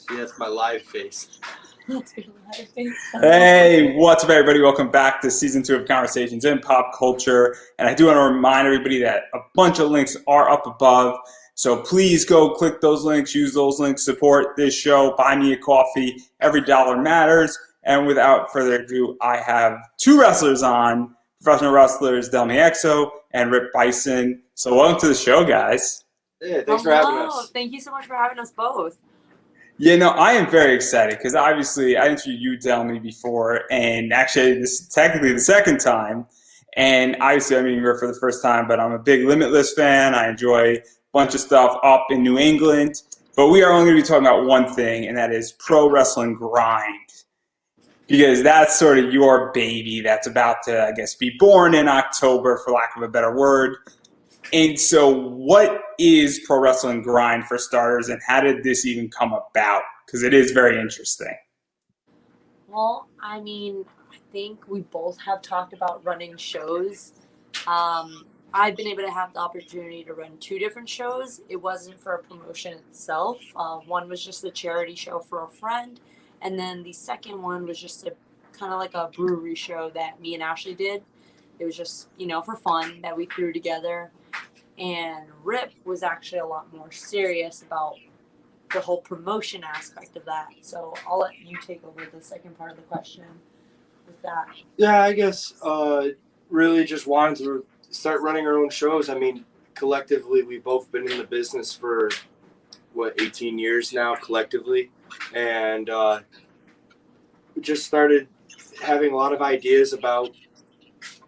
See, that's my live face. That's your live face. Hey, what's up, everybody? Welcome back to Season 2 of Conversations in Pop Culture. And I do want to remind everybody that a bunch of links are up above. So please go click those links, use those links, support this show, buy me a coffee. Every dollar matters. And without further ado, I have two wrestlers on, professional wrestlers, Delmi Exo and Byson. So welcome to the show, guys. Yeah, thanks for having us. Thank you so much for having us both. Yeah, no, I am very excited because obviously I interviewed you, Delmi, before, and actually this is technically the second time. And obviously I'm meeting her for the first time, but I'm a big Limitless fan. I enjoy a bunch of stuff up in New England. But we are only going to be talking about one thing, and that is pro wrestling grind. Because that's sort of your baby that's about to, I guess, be born in October, for lack of a better word. And so what is pro wrestling grind for starters, and how did this even come about? Because it is very interesting. Well, I mean, I think we both have talked about running shows. I've been able to have the opportunity to run two different shows. It wasn't for a promotion itself. One was just a charity show for a friend. And then the second one was just a kind of like a brewery show that me and Ashley did. It was just, for fun that we threw together. And Rip was actually a lot more serious about the whole promotion aspect of that. So I'll let you take over the second part of the question with that. Yeah, I guess really just wanted to start running our own shows. I mean, collectively, we've both been in the business for, 18 years now collectively. And we just started having a lot of ideas about,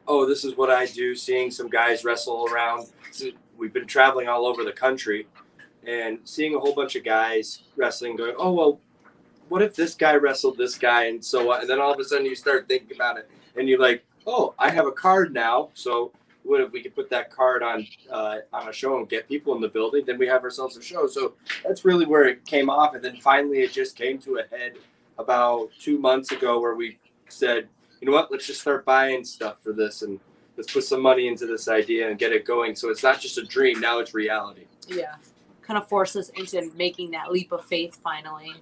this is what I do, seeing some guys wrestle around. So we've been traveling all over the country and seeing a whole bunch of guys wrestling going, what if this guy wrestled this guy? And so what? And then all of a sudden you start thinking about it and you're like, I have a card now. So what if we could put that card on a show and get people in the building? Then we have ourselves a show. So that's really where it came off. And then finally it just came to a head about 2 months ago where we said, you know what, let's just start buying stuff for this and let's put some money into this idea and get it going. So it's not just a dream, now it's reality. Yeah, kind of forced us into making that leap of faith finally.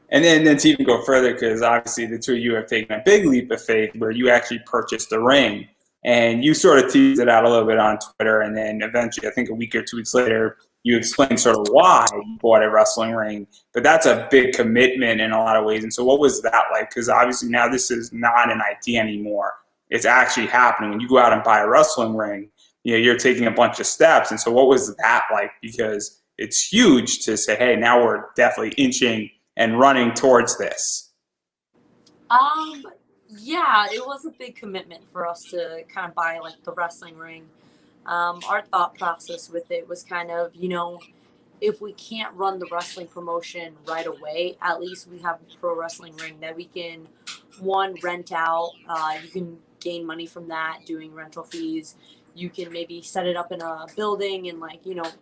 And then to even go further, because obviously the two of you have taken a big leap of faith where you actually purchased a ring. And you sort of teased it out a little bit on Twitter, and then eventually, I think a week or 2 weeks later, you explained sort of why you bought a wrestling ring. But that's a big commitment in a lot of ways. And so what was that like? Because obviously now this is not an idea anymore. It's actually happening. When you go out and buy a wrestling ring, you're taking a bunch of steps. And so what was that like? Because it's huge to say, hey, now we're definitely inching and running towards this. Yeah, it was a big commitment for us to kind of buy like the wrestling ring. Our thought process with it was kind of, if we can't run the wrestling promotion right away, at least we have a pro wrestling ring that we can, one, rent out. You can gain money from that, doing rental fees. You can maybe set it up in a building and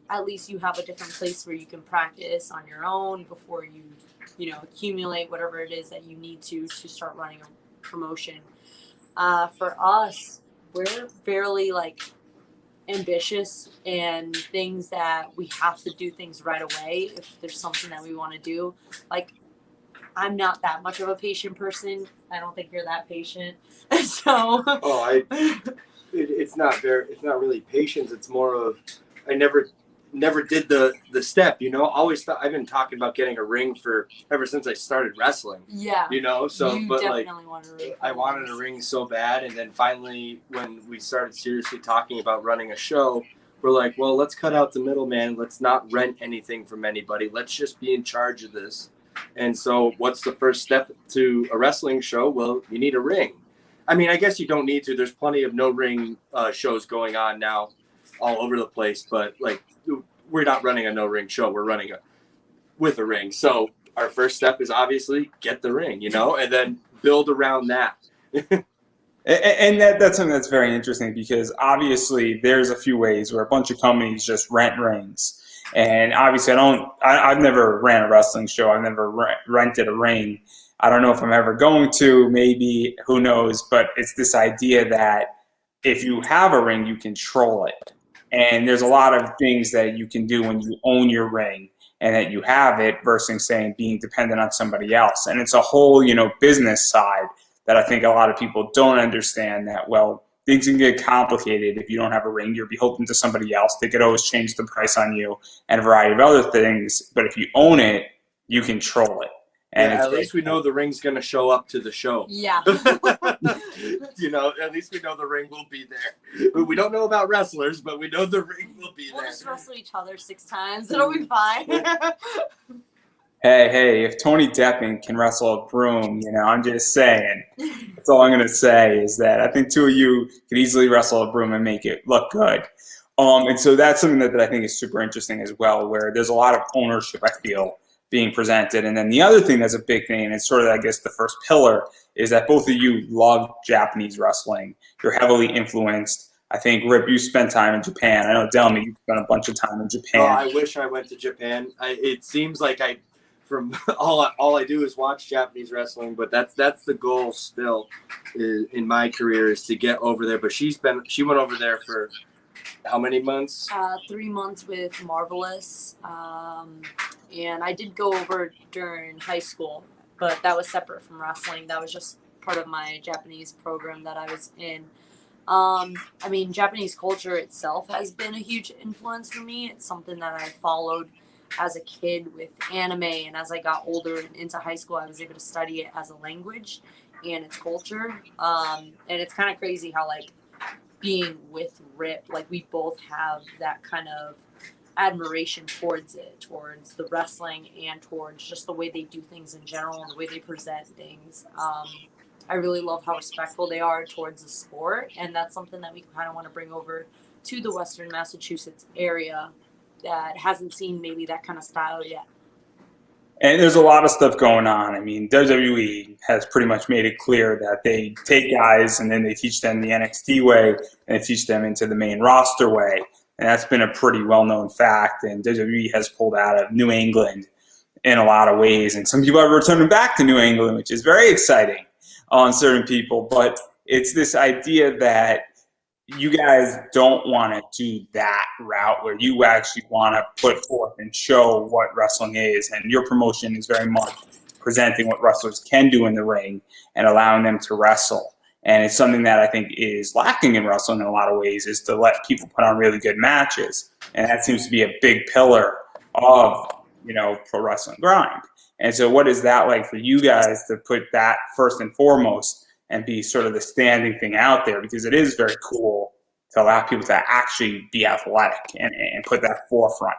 at least you have a different place where you can practice on your own before you, accumulate whatever it is that you need to start running a promotion. For us, we're fairly ambitious and things that we have to do things right away if there's something that we want to do. I'm not that much of a patient person. I don't think you're that patient. So it's not really patience. It's more of I never did the step, always thought I've been talking about getting a ring ever since I started wrestling. Yeah. So you but definitely want a ring. I wanted a ring so bad, and then finally when we started seriously talking about running a show, we're like, well, let's cut out the middleman. Let's not rent anything from anybody. Let's just be in charge of this. And so what's the first step to a wrestling show? Well, you need a ring. I mean, I guess you don't need to. There's plenty of no ring shows going on now all over the place, but we're not running a no ring show. We're running with a ring. So our first step is obviously get the ring, and then build around that. And that's something that's very interesting because obviously there's a few ways where a bunch of companies just rent rings. And obviously I've never ran a wrestling show. I've never rented a ring. I don't know if I'm ever going to, maybe, who knows, but it's this idea that if you have a ring, you control it. And there's a lot of things that you can do when you own your ring. and that you have it versus saying being dependent on somebody else. And it's a whole, business side that I think a lot of people don't understand, that, well, things can get complicated if you don't have a ring. You're beholden to somebody else. They could always change the price on you and a variety of other things. But if you own it, you control it. And at least we know the ring's going to show up to the show. Yeah. At least we know the ring will be there. We don't know about wrestlers, but we know the ring will be there. We'll just wrestle each other 6 times. It'll be fine. Hey, if Tony Deppen can wrestle a broom, I'm just saying. That's all I'm going to say is that I think 2 of you could easily wrestle a broom and make it look good. And so that's something that I think is super interesting as well, where there's a lot of ownership, I feel, being presented. And then the other thing that's a big thing, and it's sort of, I guess, the first pillar, is that both of you love Japanese wrestling. You're heavily influenced. I think, Rip, you spent time in Japan. I know, Delmi, you spent a bunch of time in Japan. Oh, I wish I went to Japan. It seems like from all I do is watch Japanese wrestling, but that's the goal still in my career, is to get over there. But she went over there for how many months? 3 months with Marvelous. And I did go over during high school, but that was separate from wrestling. That was just part of my Japanese program that I was in. Japanese culture itself has been a huge influence for me. It's something that I followed as a kid with anime, and as I got older and into high school, I was able to study it as a language and its culture. And it's kind of crazy how, being with Rip, we both have that kind of admiration towards it, towards the wrestling and towards just the way they do things in general and the way they present things. I really love how respectful they are towards the sport, and that's something that we kind of want to bring over to the Western Massachusetts area that hasn't seen maybe that kind of style yet. And there's a lot of stuff going on. WWE has pretty much made it clear that they take guys and then they teach them the NXT way and they teach them into the main roster way. And that's been a pretty well-known fact. And WWE has pulled out of New England in a lot of ways. And some people are returning back to New England, which is very exciting on certain people. But it's this idea that you guys don't want to do that route, where you actually want to put forth and show what wrestling is. And your promotion is very much presenting what wrestlers can do in the ring and allowing them to wrestle. And it's something that I think is lacking in wrestling in a lot of ways, is to let people put on really good matches. And that seems to be a big pillar of, pro wrestling grind. And so what is that like for you guys to put that first and foremost and be sort of the standing thing out there? Because it is very cool to allow people to actually be athletic and put that forefront.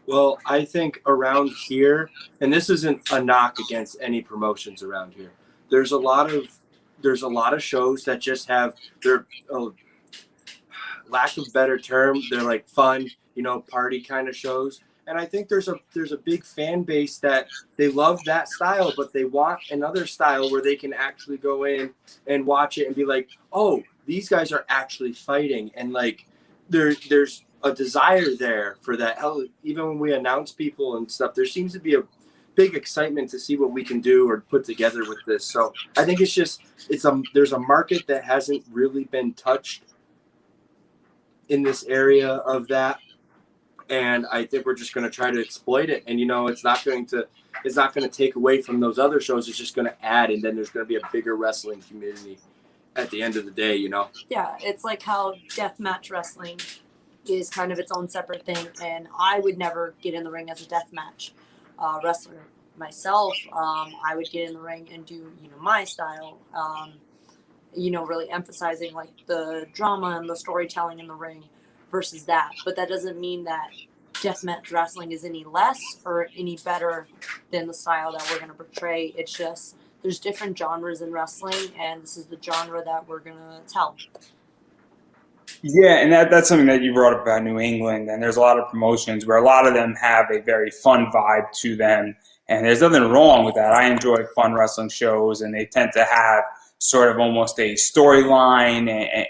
Well, I think around here, and this isn't a knock against any promotions around here, there's a lot of shows that just have their lack of better term, they're like fun, party kind of shows. And I think there's a big fan base that they love that style, but they want another style where they can actually go in and watch it and be like, oh, these guys are actually fighting. And there's a desire there for that. Hell, even when we announce people and stuff, there seems to be a big excitement to see what we can do or put together with this. So I think there's a market that hasn't really been touched in this area of that. And I think we're just going to try to exploit it. And, it's not going to take away from those other shows. It's just going to add, and then there's going to be a bigger wrestling community at the end of the day, Yeah, it's like how deathmatch wrestling is kind of its own separate thing. And I would never get in the ring as a deathmatch wrestler myself. I would get in the ring and do, my style, really emphasizing the drama and the storytelling in the ring versus that. But that doesn't mean that deathmatch wrestling is any less or any better than the style that we're going to portray. It's just there's different genres in wrestling, and this is the genre that we're going to tell. Yeah, and that's something that you brought up about New England, and there's a lot of promotions where a lot of them have a very fun vibe to them, and there's nothing wrong with that. I enjoy fun wrestling shows, and they tend to have sort of almost a storyline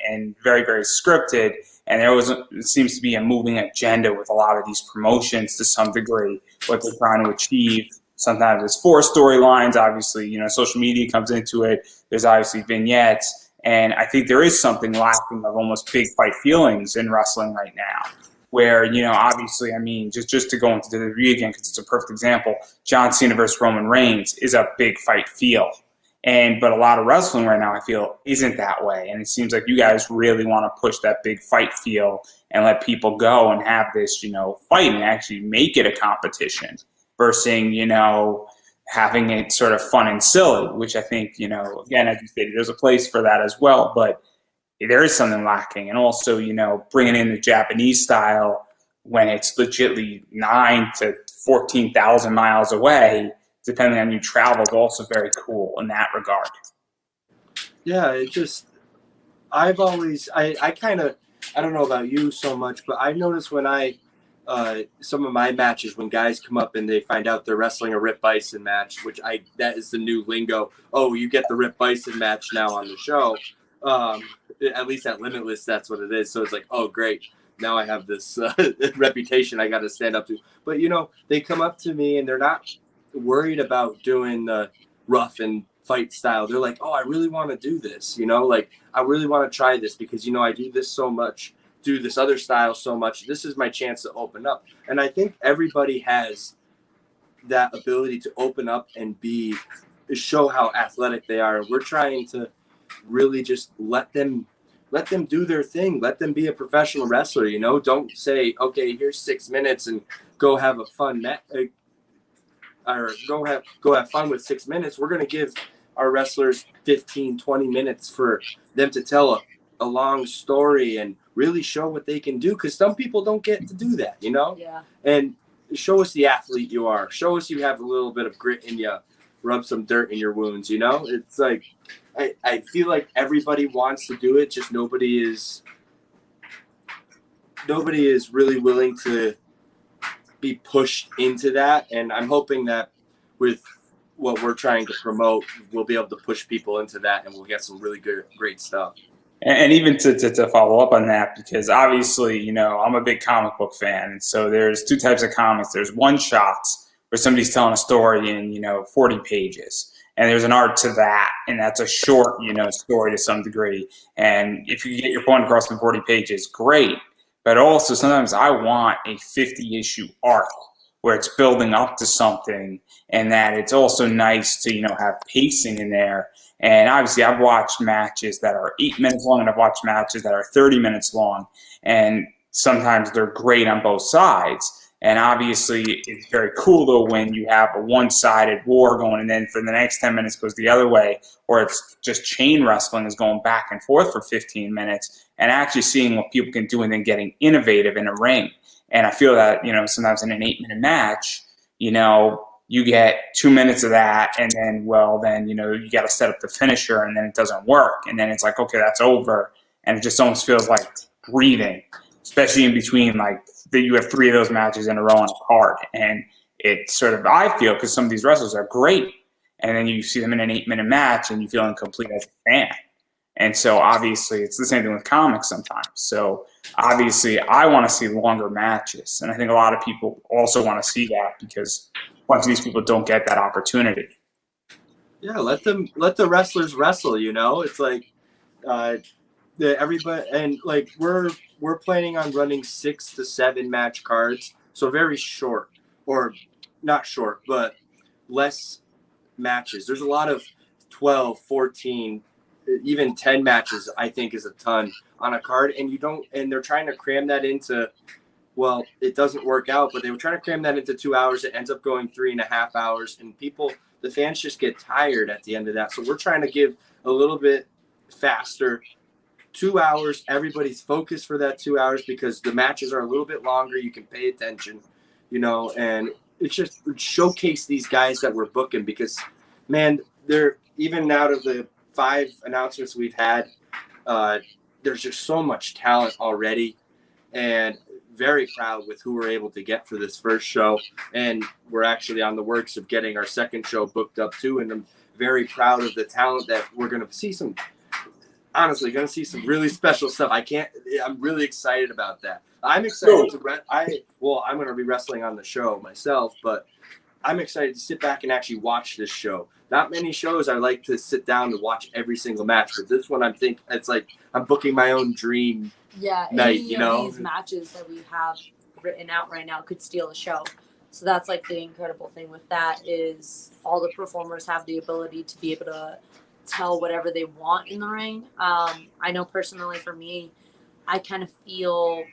and very, very scripted. And there seems to be a moving agenda with a lot of these promotions to some degree, what they're trying to achieve. Sometimes it's 4 storylines. Obviously, social media comes into it. There's obviously vignettes. And I think there is something lacking of almost big fight feelings in wrestling right now. where, obviously, I mean, just to go into WWE again, because it's a perfect example, John Cena versus Roman Reigns is a big fight feel. But a lot of wrestling right now, I feel, isn't that way. And it seems like you guys really want to push that big fight feel and let people go and have this, fight and actually make it a competition versus, having it sort of fun and silly, which I think, again, as you stated, there's a place for that as well. But there is something lacking. And also, bringing in the Japanese style when it's legitly 9 to 14,000 miles away, depending on your travel, is also very cool in that regard. Yeah, I don't know about you so much, but I notice when some of my matches, when guys come up and they find out they're wrestling a Rip Byson match, that is the new lingo. Oh, you get the Rip Byson match now on the show. At least at Limitless, that's what it is. So it's like, oh, great. Now I have this reputation I got to stand up to. But, they come up to me and they're not worried about doing the rough and fight style. They're like, oh, I really want to do this, I really want to try this because, I do this so much, do this other style so much. This is my chance to open up. And I think everybody has that ability to open up and show how athletic they are. We're trying to really just let them do their thing. Let them be a professional wrestler, Don't say, okay, here's 6 minutes and go have a fun or go have fun with 6 minutes. We're going to give our wrestlers 15, 20 minutes for them to tell a long story and really show what they can do. Because some people don't get to do that, Yeah. And show us the athlete you are. Show us you have a little bit of grit in you. Rub some dirt in your wounds, It's like, I feel like everybody wants to do it. Just nobody is really willing to be pushed into that, and I'm hoping that with what we're trying to promote, we'll be able to push people into that, and we'll get some really great stuff. And even to follow up on that, because obviously, I'm a big comic book fan, and so there's two types of comics. There's one shots where somebody's telling a story in 40 pages, and there's an art to that, and that's a short story to some degree. And if you get your point across in 40 pages, great. But also sometimes I want a 50-issue arc where it's building up to something, and that it's also nice to have pacing in there. And obviously I've watched matches that are 8 minutes long, and I've watched matches that are 30 minutes long, and sometimes they're great on both sides. And obviously it's very cool though when you have a one-sided war going, and then for the next 10 minutes goes the other way, or it's just chain wrestling is going back and forth for 15 minutes, and actually seeing what people can do and then getting innovative in a ring. And I feel that, sometimes in an 8-minute match, you get 2 minutes of that, and then, you got to set up the finisher, and then it doesn't work. And then it's like, okay, that's over. And it just almost feels like breathing, especially in between, like, you have 3 of those matches in a row on a card. And it's sort of, I feel, because some of these wrestlers are great, and then you see them in an 8-minute match, and you feel incomplete as a fan. And so obviously it's the same thing with comics sometimes. So obviously I want to see longer matches. And I think a lot of people also want to see that because a bunch of these people don't get that opportunity. Yeah, let the wrestlers wrestle, It's like everybody, and like we're planning on running 6 to 7 match cards. So very short, or not short, but less matches. There's a lot of 12, 14, even 10 matches, I think, is a ton on a card, and they're trying to cram that into, well, it doesn't work out, but they were trying to cram that into 2 hours. It ends up going 3.5 hours, and the fans just get tired at the end of that. So we're trying to give a little bit faster, 2 hours. Everybody's focused for that 2 hours because the matches are a little bit longer. You can pay attention, and it's just showcase these guys that we're booking because, man, they're even out of the 5 announcements we've had, there's just so much talent already, and very proud with who we're able to get for this first show. And we're actually on the works of getting our second show booked up too. And I'm very proud of the talent that we're going to see some really special stuff. I'm really excited about that. I'm excited I'm going to be wrestling on the show myself, but I'm excited to sit back and actually watch this show. Not many shows I like to sit down and watch every single match, but this one it's like I'm booking my own dream night. Any of these matches that we have written out right now could steal a show. So that's like the incredible thing with that is all the performers have the ability to be able to tell whatever they want in the ring. I know personally for me, I kind of feel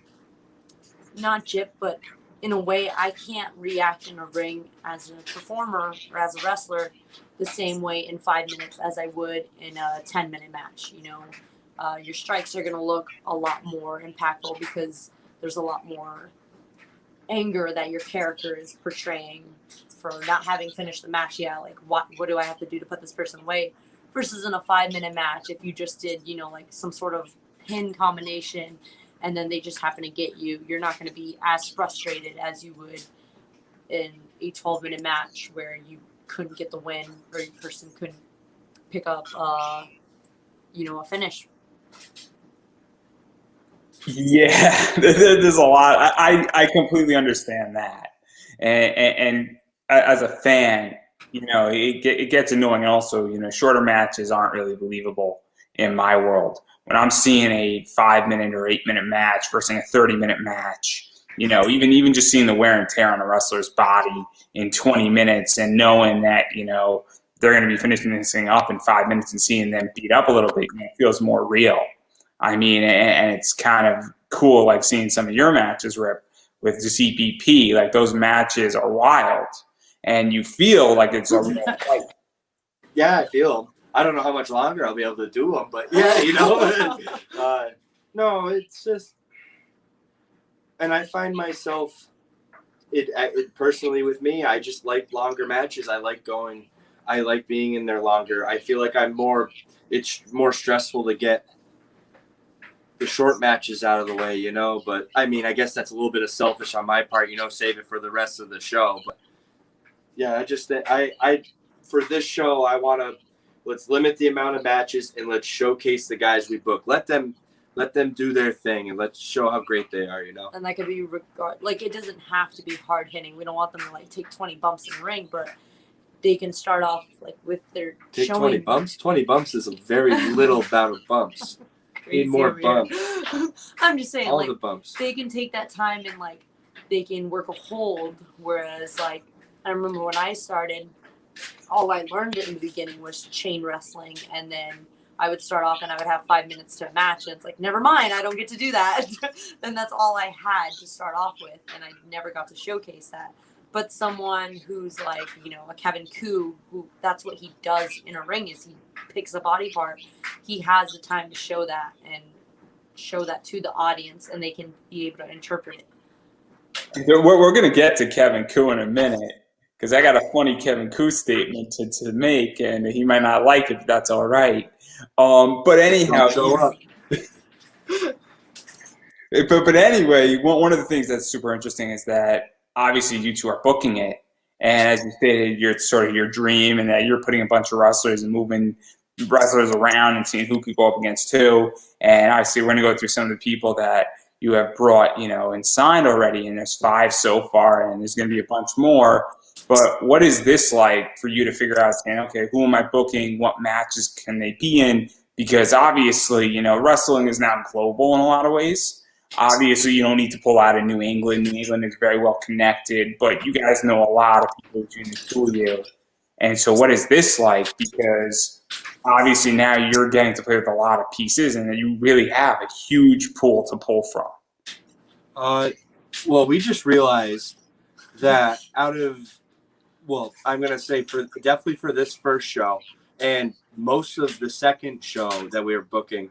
not gypped, but in a way I can't react in a ring as a performer or as a wrestler the same way in 5 minutes as I would in a 10-minute match. Your strikes are going to look a lot more impactful because there's a lot more anger that your character is portraying for not having finished the match yet. Like, what do I have to do to put this person away? Versus in a 5-minute match, if you just did, like some sort of pin combination and then they just happen to get you, you're not going to be as frustrated as you would in a 12-minute match where you couldn't get the win or your person couldn't pick up, a finish. Yeah, there's a lot. I completely understand that, and as a fan, it gets annoying. And also, shorter matches aren't really believable in my world. When I'm seeing a 5-minute or 8-minute match versus a 30-minute match, even just seeing the wear and tear on a wrestler's body in 20 minutes and knowing that they're going to be finishing this thing up in 5 minutes and seeing them beat up a little bit, it feels more real. I mean, and it's kind of cool, like seeing some of your matches, Rip, with the CPP. Like those matches are wild, and you feel like it's a real fight. Yeah, I feel. I don't know how much longer I'll be able to do them, but yeah, no, it's just, and I find myself, it personally with me, I just like longer matches. I like being in there longer. I feel like it's more stressful to get the short matches out of the way, but I mean, I guess that's a little bit of selfish on my part, save it for the rest of the show. But yeah, I just, for this show, let's limit the amount of matches and let's showcase the guys we book. Let them do their thing and let's show how great they are, And that could be it doesn't have to be hard hitting. We don't want them to take 20 bumps in the ring, but they can start off with their take showing 20 bumps. 20 bumps is a very little amount of bumps. Need more bumps. I'm just saying, all the bumps. They can take that time and they can work a hold. Whereas I remember when I started, all I learned in the beginning was chain wrestling, and then I would start off and I would have 5 minutes to a match, and it's like, never mind, I don't get to do that. Then that's all I had to start off with, and I never got to showcase that. But someone who's a Kevin Koo, who that's what he does in a ring is he picks a body part. He has the time to show that and show that to the audience, and they can be able to interpret it. We're going to get to Kevin Koo in a minute because I got a funny Kevin Koo statement to make, and he might not like it, but that's all right. But anyhow, show up. But anyway, one of the things that's super interesting is that obviously you two are booking it, and as you stated, it's sort of your dream, and that you're putting a bunch of wrestlers and moving wrestlers around and seeing who could go up against who. And obviously, we're going to go through some of the people that you have brought, and signed already, and there's 5 so far, and there's going to be a bunch more. But what is this like for you to figure out, saying, okay, who am I booking? What matches can they be in? Because obviously, wrestling is now global in a lot of ways. Obviously, you don't need to pull out of New England. New England is very well connected, but you guys know a lot of people between the two of you. And so what is this like? Because obviously now you're getting to play with a lot of pieces, and you really have a huge pool to pull from. Well, we just realized that I'm going to say definitely for this first show and most of the second show that we were booking,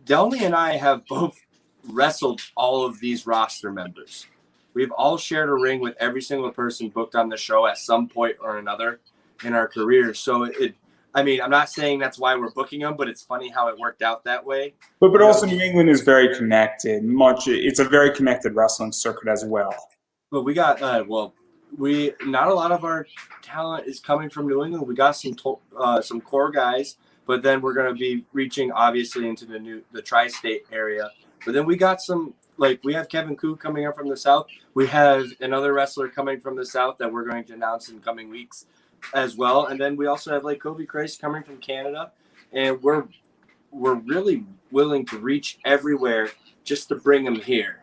Delmi and I have both wrestled all of these roster members. We've all shared a ring with every single person booked on the show at some point or another in our career. So I'm not saying that's why we're booking them, but it's funny how it worked out that way. But also New England is very connected. It's a very connected wrestling circuit as well. But we got not a lot of our talent is coming from New England. We got some core guys, but then we're going to be reaching obviously into the tri-state area. But then we got some like we have Kevin Koo coming up from the South. We have another wrestler coming from the South that we're going to announce in coming weeks as well. And then we also have like Kobe Christ coming from Canada. And we're really willing to reach everywhere just to bring them here,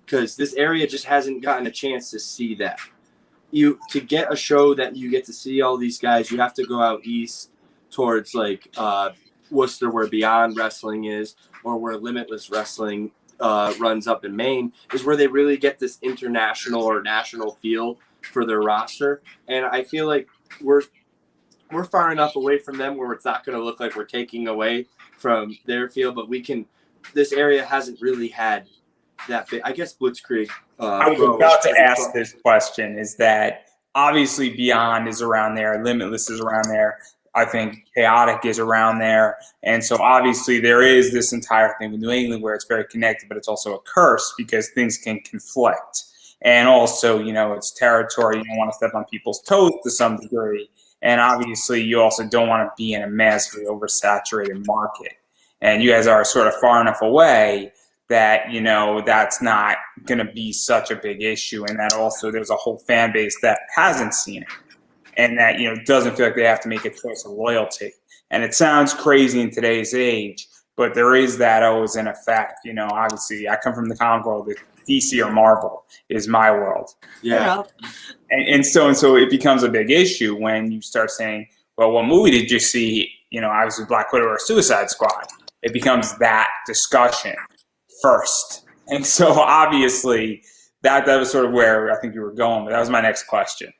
because this area just hasn't gotten a chance to see that. To get a show that you get to see all these guys, you have to go out east towards like Worcester, where Beyond Wrestling is, or where Limitless Wrestling runs up in Maine, is where they really get this international or national feel for their roster. And I feel like we're far enough away from them where it's not going to look like we're taking away from their feel, but we can. This area hasn't really had that big. I guess Blitzkrieg. I was about to ask this question, is that obviously Beyond is around there, Limitless is around there, I think Chaotic is around there, and so obviously there is this entire thing with New England where it's very connected, but it's also a curse because things can conflict. And also, you know, it's territory, you don't want to step on people's toes to some degree, and obviously you also don't want to be in a massively oversaturated market. And you guys are sort of far enough away that, you know, that's not going to be such a big issue, and that also there's a whole fan base that hasn't seen it and that, you know, doesn't feel like they have to make a choice of loyalty. And it sounds crazy in today's age, but there is that always in effect. You know, obviously I come from the comic world. DC or Marvel is my world. Yeah. And so it becomes a big issue when you start saying, well, what movie did you see? You know, obviously Black Widow or Suicide Squad. It becomes that discussion first. And so obviously that was sort of where I think you were going, but that was my next question.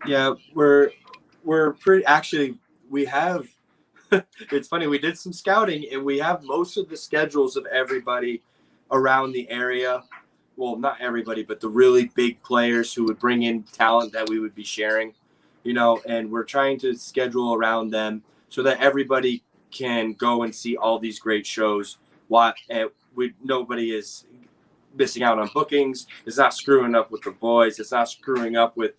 Yeah, we're pretty, actually, we have, it's funny, we did some scouting and we have most of the schedules of everybody around the area. Well, not everybody, but the really big players who would bring in talent that we would be sharing, you know, and we're trying to schedule around them so that everybody can go and see all these great shows. Nobody is missing out on bookings. It's not screwing up with the boys. It's not screwing up with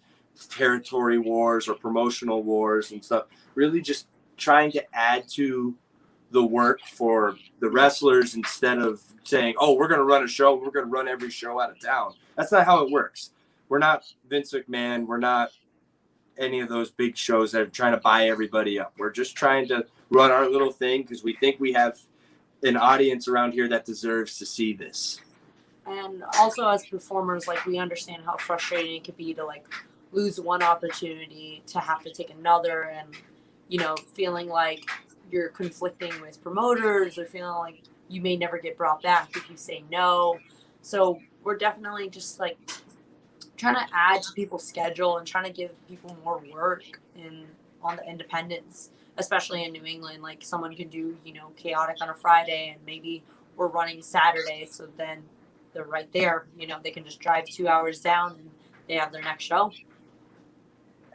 territory wars or promotional wars and stuff. Really just trying to add to the work for the wrestlers instead of saying, oh, we're going to run a show. We're going to run every show out of town. That's not how it works. We're not Vince McMahon. We're not any of those big shows that are trying to buy everybody up. We're just trying to run our little thing because we think we have an audience around here that deserves to see this. And also as performers, like, we understand how frustrating it could be to like lose one opportunity to have to take another, and, you know, feeling like you're conflicting with promoters or feeling like you may never get brought back if you say no. So we're definitely just like trying to add to people's schedule and trying to give people more work on the independents, especially in New England. Like, someone can do, you know, Chaotic on a Friday and maybe we're running Saturday, so then they're right there. You know, they can just drive 2 hours down and they have their next show.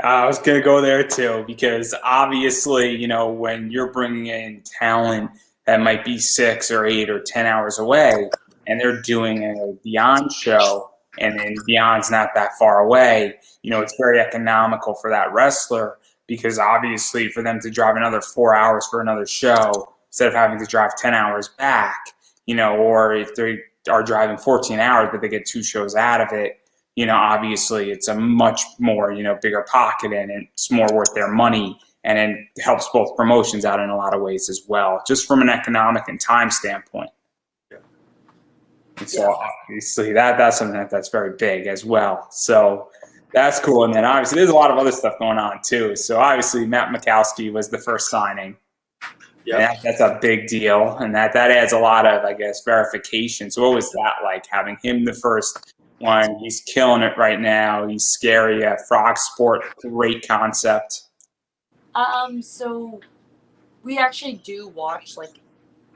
I was going to go there too, because obviously, you know, when you're bringing in talent that might be 6 or 8 or 10 hours away and they're doing a Beyond show and then Beyond's not that far away, you know, it's very economical for that wrestler, because obviously for them to drive another 4 hours for another show instead of having to drive 10 hours back, you know, or if they are driving 14 hours but they get 2 shows out of it, you know, obviously it's a much more, you know, bigger pocket and it's more worth their money, and it helps both promotions out in a lot of ways as well, just from an economic and time standpoint. Yeah. And so obviously that's something that's very big as well. So that's cool. And then obviously there's a lot of other stuff going on too. So obviously Matt Mitski was the first signing. Yeah, that's a big deal, and that adds a lot of, I guess, verification. So what was that like, having him the first one? He's killing it right now. He's scary. Frog Sport, great concept. So we actually do watch like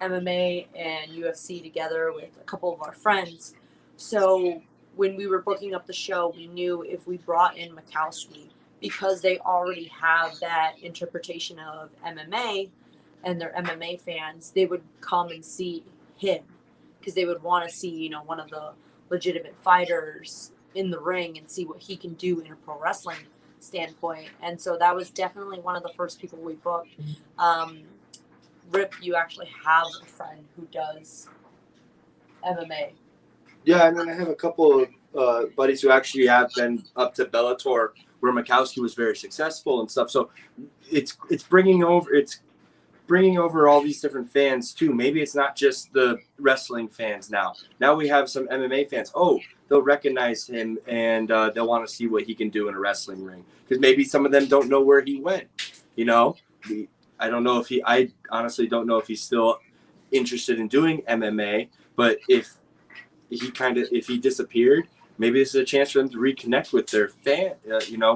MMA and UFC together with a couple of our friends. So when we were booking up the show, we knew if we brought in Mikowski, because they already have that interpretation of MMA and they're MMA fans, they would come and see him because they would want to see, you know, one of the legitimate fighters in the ring and see what he can do in a pro wrestling standpoint. And so that was definitely one of the first people we booked. Rip, you actually have a friend who does MMA. Yeah, and then I have a couple of buddies who actually have been up to Bellator, where Mikowski was very successful and stuff. So it's bringing over all these different fans too. Maybe it's not just the wrestling fans now. Now we have some MMA fans. Oh, they'll recognize him and they'll want to see what he can do in a wrestling ring, because maybe some of them don't know where he went. You know, I don't know if I honestly don't know if he's still interested in doing MMA, but if he disappeared, maybe this is a chance for them to reconnect with their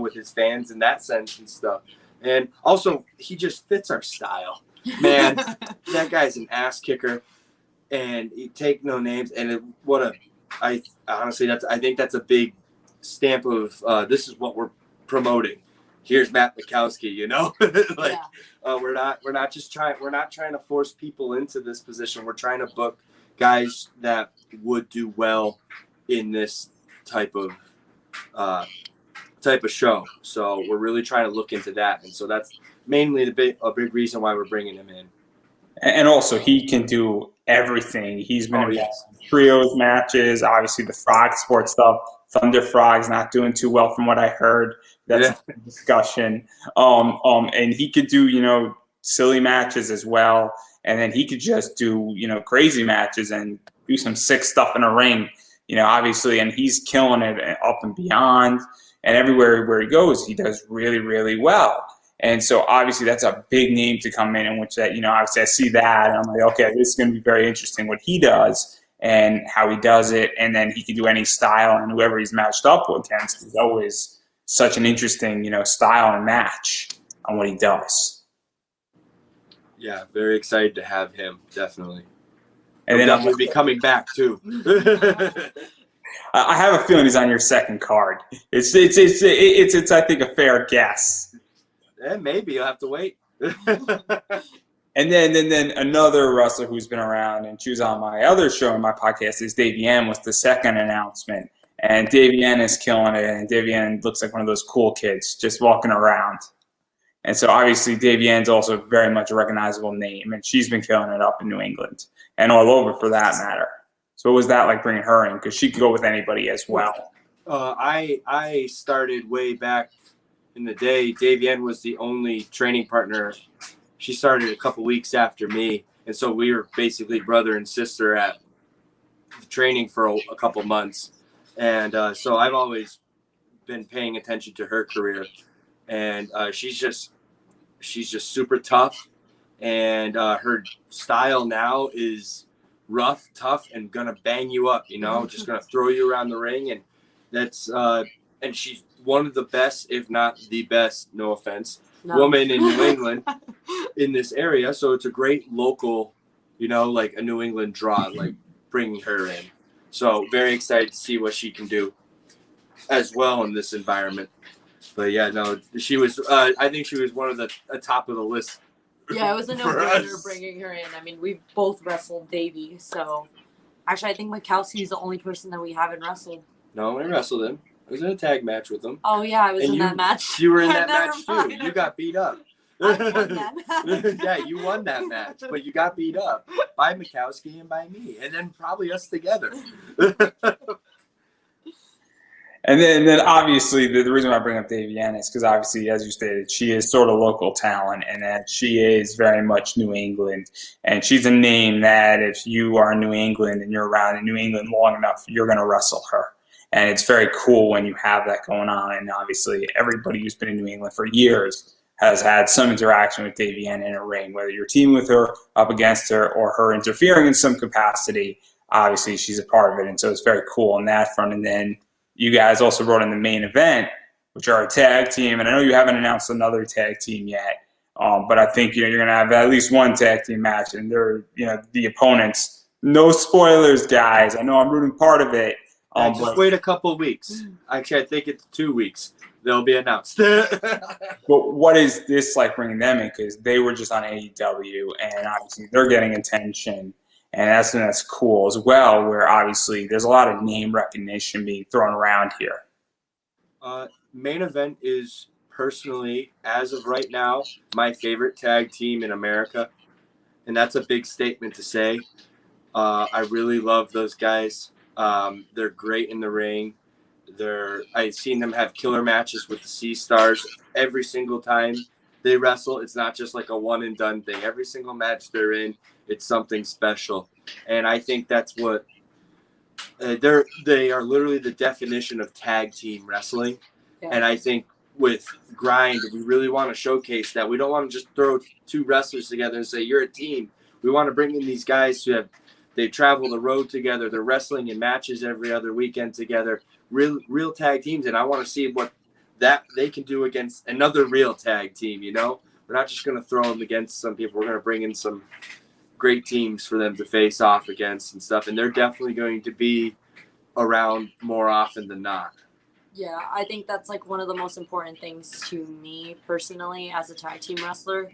with his fans in that sense and stuff. And also, he just fits our style. Man, that guy's an ass kicker, and he take no names. And I think that's a big stamp of this is what we're promoting. Here's Matt Mitski, we're not trying to force people into this position. We're trying to book guys that would do well in this type of show. So we're really trying to look into that, and so that's mainly a big reason why we're bringing him in. And also, he can do everything. He's been in trios matches, obviously the frog sport stuff. Thunder Frog's not doing too well from what I heard. That's a discussion. And he could do, silly matches as well. And then he could just do, crazy matches and do some sick stuff in a ring, obviously. And he's killing it up and beyond. And everywhere where he goes, he does really, really well. And so obviously that's a big name to come in which that, obviously I see that and I'm like, okay, this is going to be very interesting what he does and how he does it. And then he can do any style, and whoever he's matched up against is always such an interesting, style and match on what he does. Yeah, very excited to have him, definitely. And then definitely be coming back too. I have a feeling he's on your second card. It's I think a fair guess. Yeah, maybe you'll have to wait. And then another wrestler who's been around and she was on my other show in my podcast is Davienne was the second announcement. And Davienne is killing it, and Davienne looks like one of those cool kids just walking around. And so obviously Davienne's also very much a recognizable name, and she's been killing it up in New England and all over for that matter. So what was that like bringing her in? Because she could go with anybody as well. I started way back in the day. Davienne was the only training partner. She started a couple weeks after me, and so we were basically brother and sister at training for a couple months. And so I've always been paying attention to her career, and she's just super tough, and her style now is rough, tough, and gonna bang you up. Just gonna throw you around the ring, and that's and she's one of the best, if not the best, no offense, woman in New England in this area. So it's a great local, like a New England draw, like bringing her in. So very excited to see what she can do as well in this environment. But yeah, no, she was. I think she was one of the top of the list. Yeah, it was a no-brainer bringing her in. I mean, we've both wrestled Davey, so actually, I think Mikowski is the only person that we haven't wrestled. No, I wrestled him. I was in a tag match with him. Oh yeah, I was in that match. You were in that match too. You got beat up. I won that match. Yeah, you won that match, but you got beat up by Mikowski and by me, and then probably us together. And then obviously the reason why I bring up Davienne is because obviously, as you stated, she is sort of local talent, and that she is very much New England. And she's a name that if you are in New England and you're around in New England long enough, you're going to wrestle her. And it's very cool when you have that going on. And obviously, everybody who's been in New England for years has had some interaction with Davienne in a ring, whether you're teaming with her, up against her, or her interfering in some capacity. Obviously, she's a part of it, and so it's very cool on that front. And then you guys also brought in the main event, which are a tag team. And I know you haven't announced another tag team yet, but I think you're going to have at least one tag team match, and they're the opponents. No spoilers, guys. I know I'm rooting part of it. Just wait a couple of weeks. Actually, I think it's 2 weeks. They'll be announced. But what is this like bringing them in? Because they were just on AEW, and obviously they're getting attention. And that's cool as well, where obviously there's a lot of name recognition being thrown around here. Main event is personally, as of right now, my favorite tag team in America. And that's a big statement to say. I really love those guys. They're great in the ring. I've seen them have killer matches with the Sea Stars every single time they wrestle. It's not just like a one and done thing. Every single match they're in, it's something special. And I think that's what they are literally the definition of tag team wrestling. Yeah. And I think with Grind, we really want to showcase that. We don't want to just throw two wrestlers together and say, you're a team. We want to bring in these guys they travel the road together. They're wrestling in matches every other weekend together. Real tag teams. And I want to see what that they can do against another real tag team, you know? We're not just going to throw them against some people. We're going to bring in some great teams for them to face off against and stuff. And they're definitely going to be around more often than not. Yeah, I think that's like one of the most important things to me personally as a tag team wrestler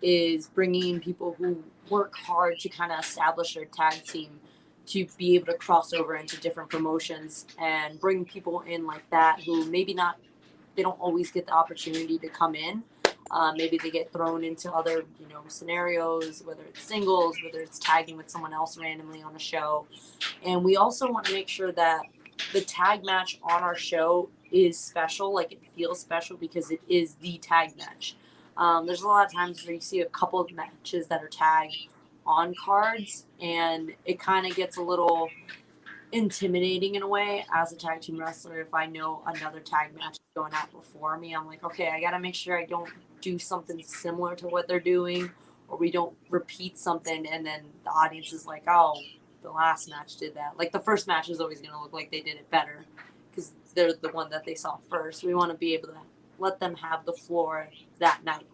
is bringing people who work hard to kind of establish their tag team to be able to cross over into different promotions and bring people in like that who maybe they don't always get the opportunity to come in. Maybe they get thrown into other, scenarios, whether it's singles, whether it's tagging with someone else randomly on the show. And we also want to make sure that the tag match on our show is special, like it feels special because it is the tag match. There's a lot of times where you see a couple of matches that are tagged on cards, and it kind of gets a little intimidating in a way as a tag team wrestler. If I know another tag match is going out before me, I'm like, okay, I got to make sure I don't do something similar to what they're doing, or we don't repeat something and then the audience is like, oh, the last match did that. Like the first match is always going to look like they did it better because they're the one that they saw first. We want to be able to let them have the floor that night.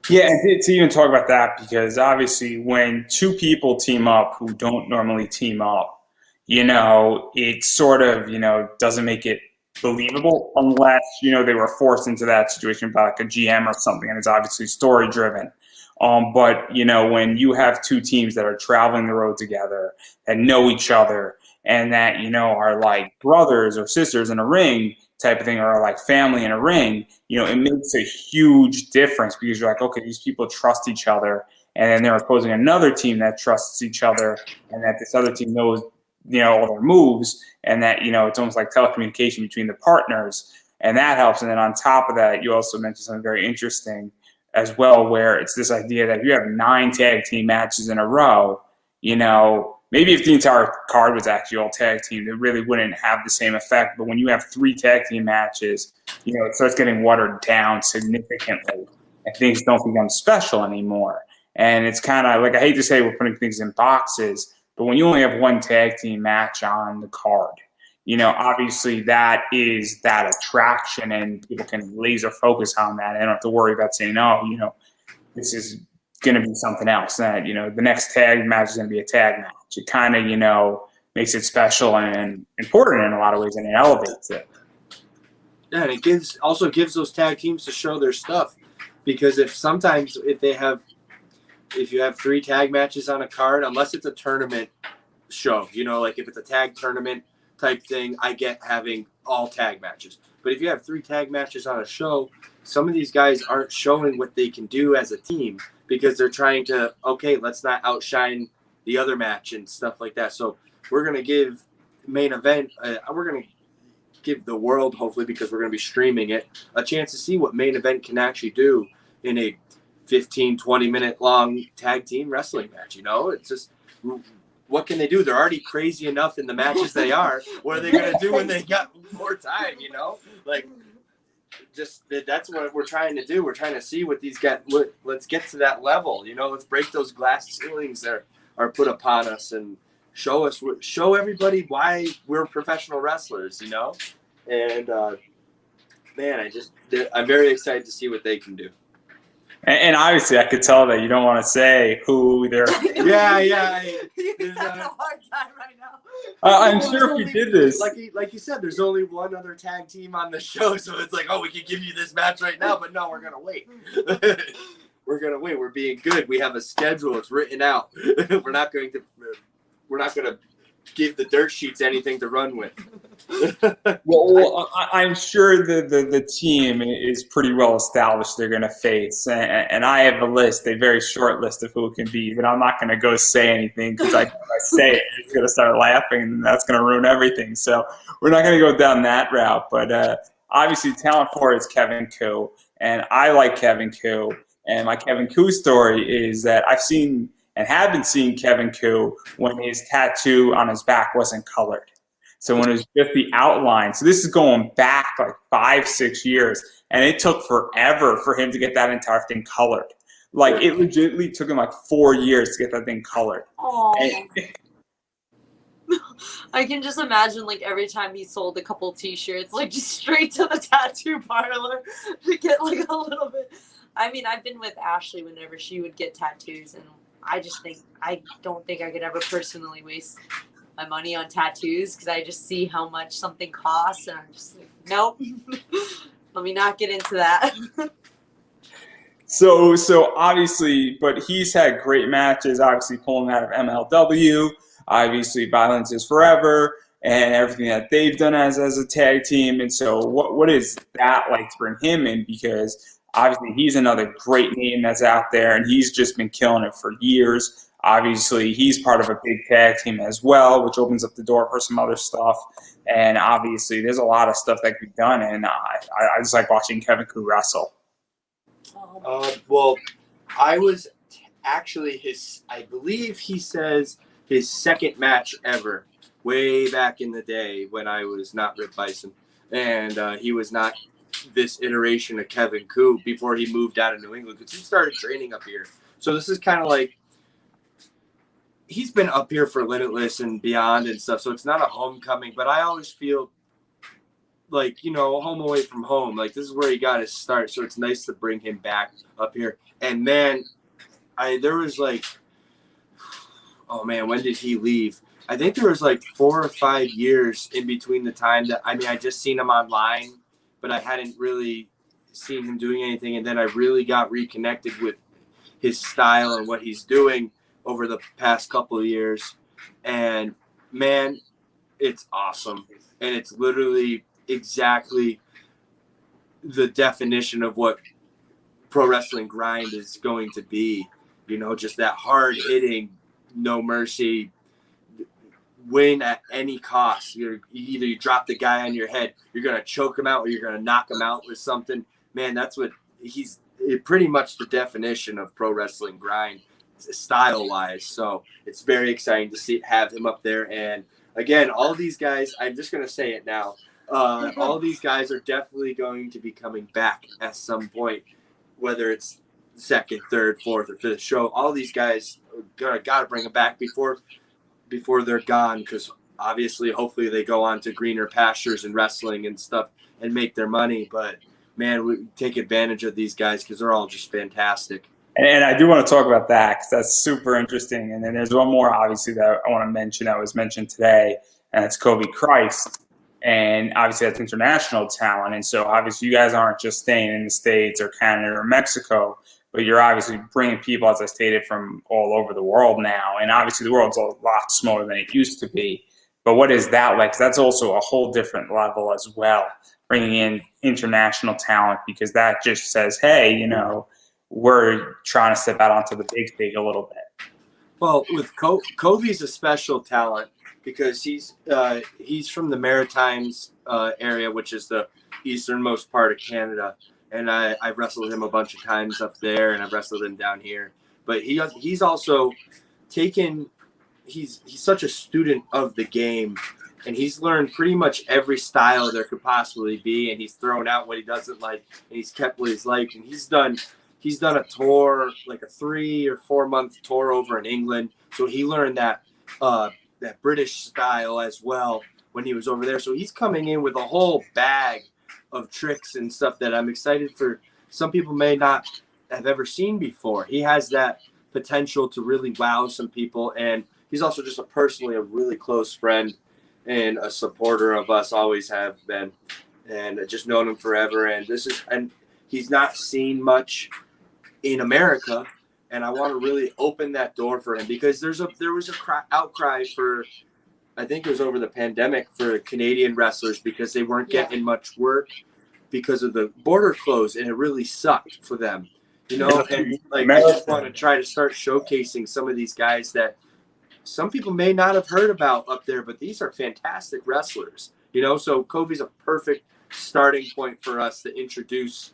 Yeah, and to even talk about that, because obviously when two people team up who don't normally team up, it sort of, doesn't make it believable unless, they were forced into that situation by like a GM or something, and it's obviously story driven. But, when you have two teams that are traveling the road together and know each other and that, are like brothers or sisters in a ring type of thing, or like family in a ring, it makes a huge difference because you're like, okay, these people trust each other, and then they're opposing another team that trusts each other, and that this other team knows, all their moves, and that, it's almost like telecommunication between the partners, and that helps. And then on top of that, you also mentioned something very interesting as well, where it's this idea that if you have 9 tag team matches in a row, maybe if the entire card was actually all tag team, it really wouldn't have the same effect. But when you have 3 tag team matches, it starts getting watered down significantly, and things don't become special anymore. And it's kind of like, I hate to say we're putting things in boxes, but when you only have 1 tag team match on the card, obviously that is that attraction, and people can laser focus on that. I don't have to worry about saying, oh, this is going to be something else. That, the next tag match is going to be a tag match. It kind of, makes it special and important in a lot of ways, and it elevates it. Yeah, and it also gives those tag teams to show their stuff, because if you have 3 tag matches on a card, unless it's a tournament show, like if it's a tag tournament type thing, I get having all tag matches. But if you have 3 tag matches on a show, some of these guys aren't showing what they can do as a team because they're trying to, okay, let's not outshine the other match and stuff like that. So we're going to give main event, we're going to give the world, hopefully, because we're going to be streaming it, a chance to see what main event can actually do in a 15, 20-minute long tag team wrestling match. It's just, what can they do? They're already crazy enough in the matches they are. What are they going to do when they got more time, Like, just that's what we're trying to do. We're trying to see what these guys, let's get to that level, let's break those glass ceilings that are put upon us and show everybody why we're professional wrestlers, And, man, I'm very excited to see what they can do. And obviously, I could tell that you don't want to say who they're. Yeah. You're having a hard time right now. I'm sure if you did this. Like you said, there's only one other tag team on the show, so it's like, oh, we could give you this match right now, but no, we're gonna wait. We're gonna wait. We're being good. We have a schedule. It's written out. We're not gonna give the dirt sheets anything to run with. Well, I'm sure the team is pretty well established they're going to face. And I have a list, a very short list of who it can be, but I'm not going to go say anything because if I say it, it's going to start laughing and that's going to ruin everything. So we're not going to go down that route. But obviously, talent forward is Kevin Koo. And I like Kevin Koo. And my Kevin Koo story is that I've seen and have been seeing Kevin Koo when his tattoo on his back wasn't colored. So when it was just the outline, so this is going back like 5-6 years, and it took forever for him to get that entire thing colored. Like it legitimately took him like 4 years to get that thing colored. Oh. I can just imagine like every time he sold a couple t-shirts, like just straight to the tattoo parlor to get like a little bit. I mean, I've been with Ashley whenever she would get tattoos, and I don't think I could ever personally waste my money on tattoos because I just see how much something costs, and I'm just like, nope. Let me not get into that. So obviously, but he's had great matches. Obviously, pulling out of MLW. Obviously, Violence is Forever, and everything that they've done as a tag team. And so, what is that like to bring him in? Because obviously, he's another great name that's out there, and he's just been killing it for years. Obviously, he's part of a big tag team as well, which opens up the door for some other stuff. And obviously, there's a lot of stuff that can be done, and I just like watching Kevin Koo wrestle. Well, I was actually I believe he says his second match ever, way back in the day when I was not Rip Byson. And he was not this iteration of Kevin Koo before he moved out of New England because he started training up here. So this is kind of like, he's been up here for Limitless and beyond and stuff. So it's not a homecoming, but I always feel like, home away from home. Like, this is where he got his start. So it's nice to bring him back up here. And man, there was like, oh man, when did he leave? I think there was like 4 or 5 years in between the time that, I just seen him online, but I hadn't really seen him doing anything. And then I really got reconnected with his style and what he's doing over the past couple of years. And man, it's awesome. And it's literally exactly the definition of what pro wrestling grind is going to be. Just that hard hitting, no mercy, win at any cost. Either you drop the guy on your head, you're going to choke him out, or you're going to knock him out with something. Man, that's what he's pretty much the definition of pro wrestling grind, style wise. So it's very exciting to have him up there. And again, all these guys, I'm just going to say it now. All these guys are definitely going to be coming back at some point, whether it's second, third, fourth, or fifth show. All these guys got to bring them back before they're gone, because obviously, hopefully, they go on to greener pastures and wrestling and stuff and make their money. But man, we take advantage of these guys because they're all just fantastic. And I do want to talk about that because that's super interesting. And then there's one more, obviously, that I want to mention that was mentioned today, and it's Kobe Christ. And obviously, that's international talent. And so, obviously, you guys aren't just staying in the States or Canada or Mexico, but you're obviously bringing people, as I stated, from all over the world now. And obviously, the world's a lot smaller than it used to be. But what is that like? 'Cause that's also a whole different level as well, bringing in international talent, because that just says, hey, we're trying to step out onto the big stage a little bit. Well, with Kobe's a special talent because he's from the Maritimes area, which is the easternmost part of Canada. And I've wrestled him a bunch of times up there, and I've wrestled him down here. But he's also taken – he's such a student of the game, and he's learned pretty much every style there could possibly be, and he's thrown out what he doesn't like, and he's kept what he's liked. And he's done a tour, like a 3 or 4 month tour over in England. So he learned that British style as well when he was over there. So he's coming in with a whole bag of tricks and stuff that I'm excited for. Some people may not have ever seen before. He has that potential to really wow some people, and he's also just personally a really close friend and a supporter of us, always have been, and just known him forever. And he's not seen much in America, and I want to really open that door for him, because there was a outcry for I think it was over the pandemic for Canadian wrestlers because they weren't getting much work because of the border closed, and it really sucked for them. You know, and like I just want to try to start showcasing some of these guys that some people may not have heard about up there, but these are fantastic wrestlers. You know, so Kobe's a perfect starting point for us to introduce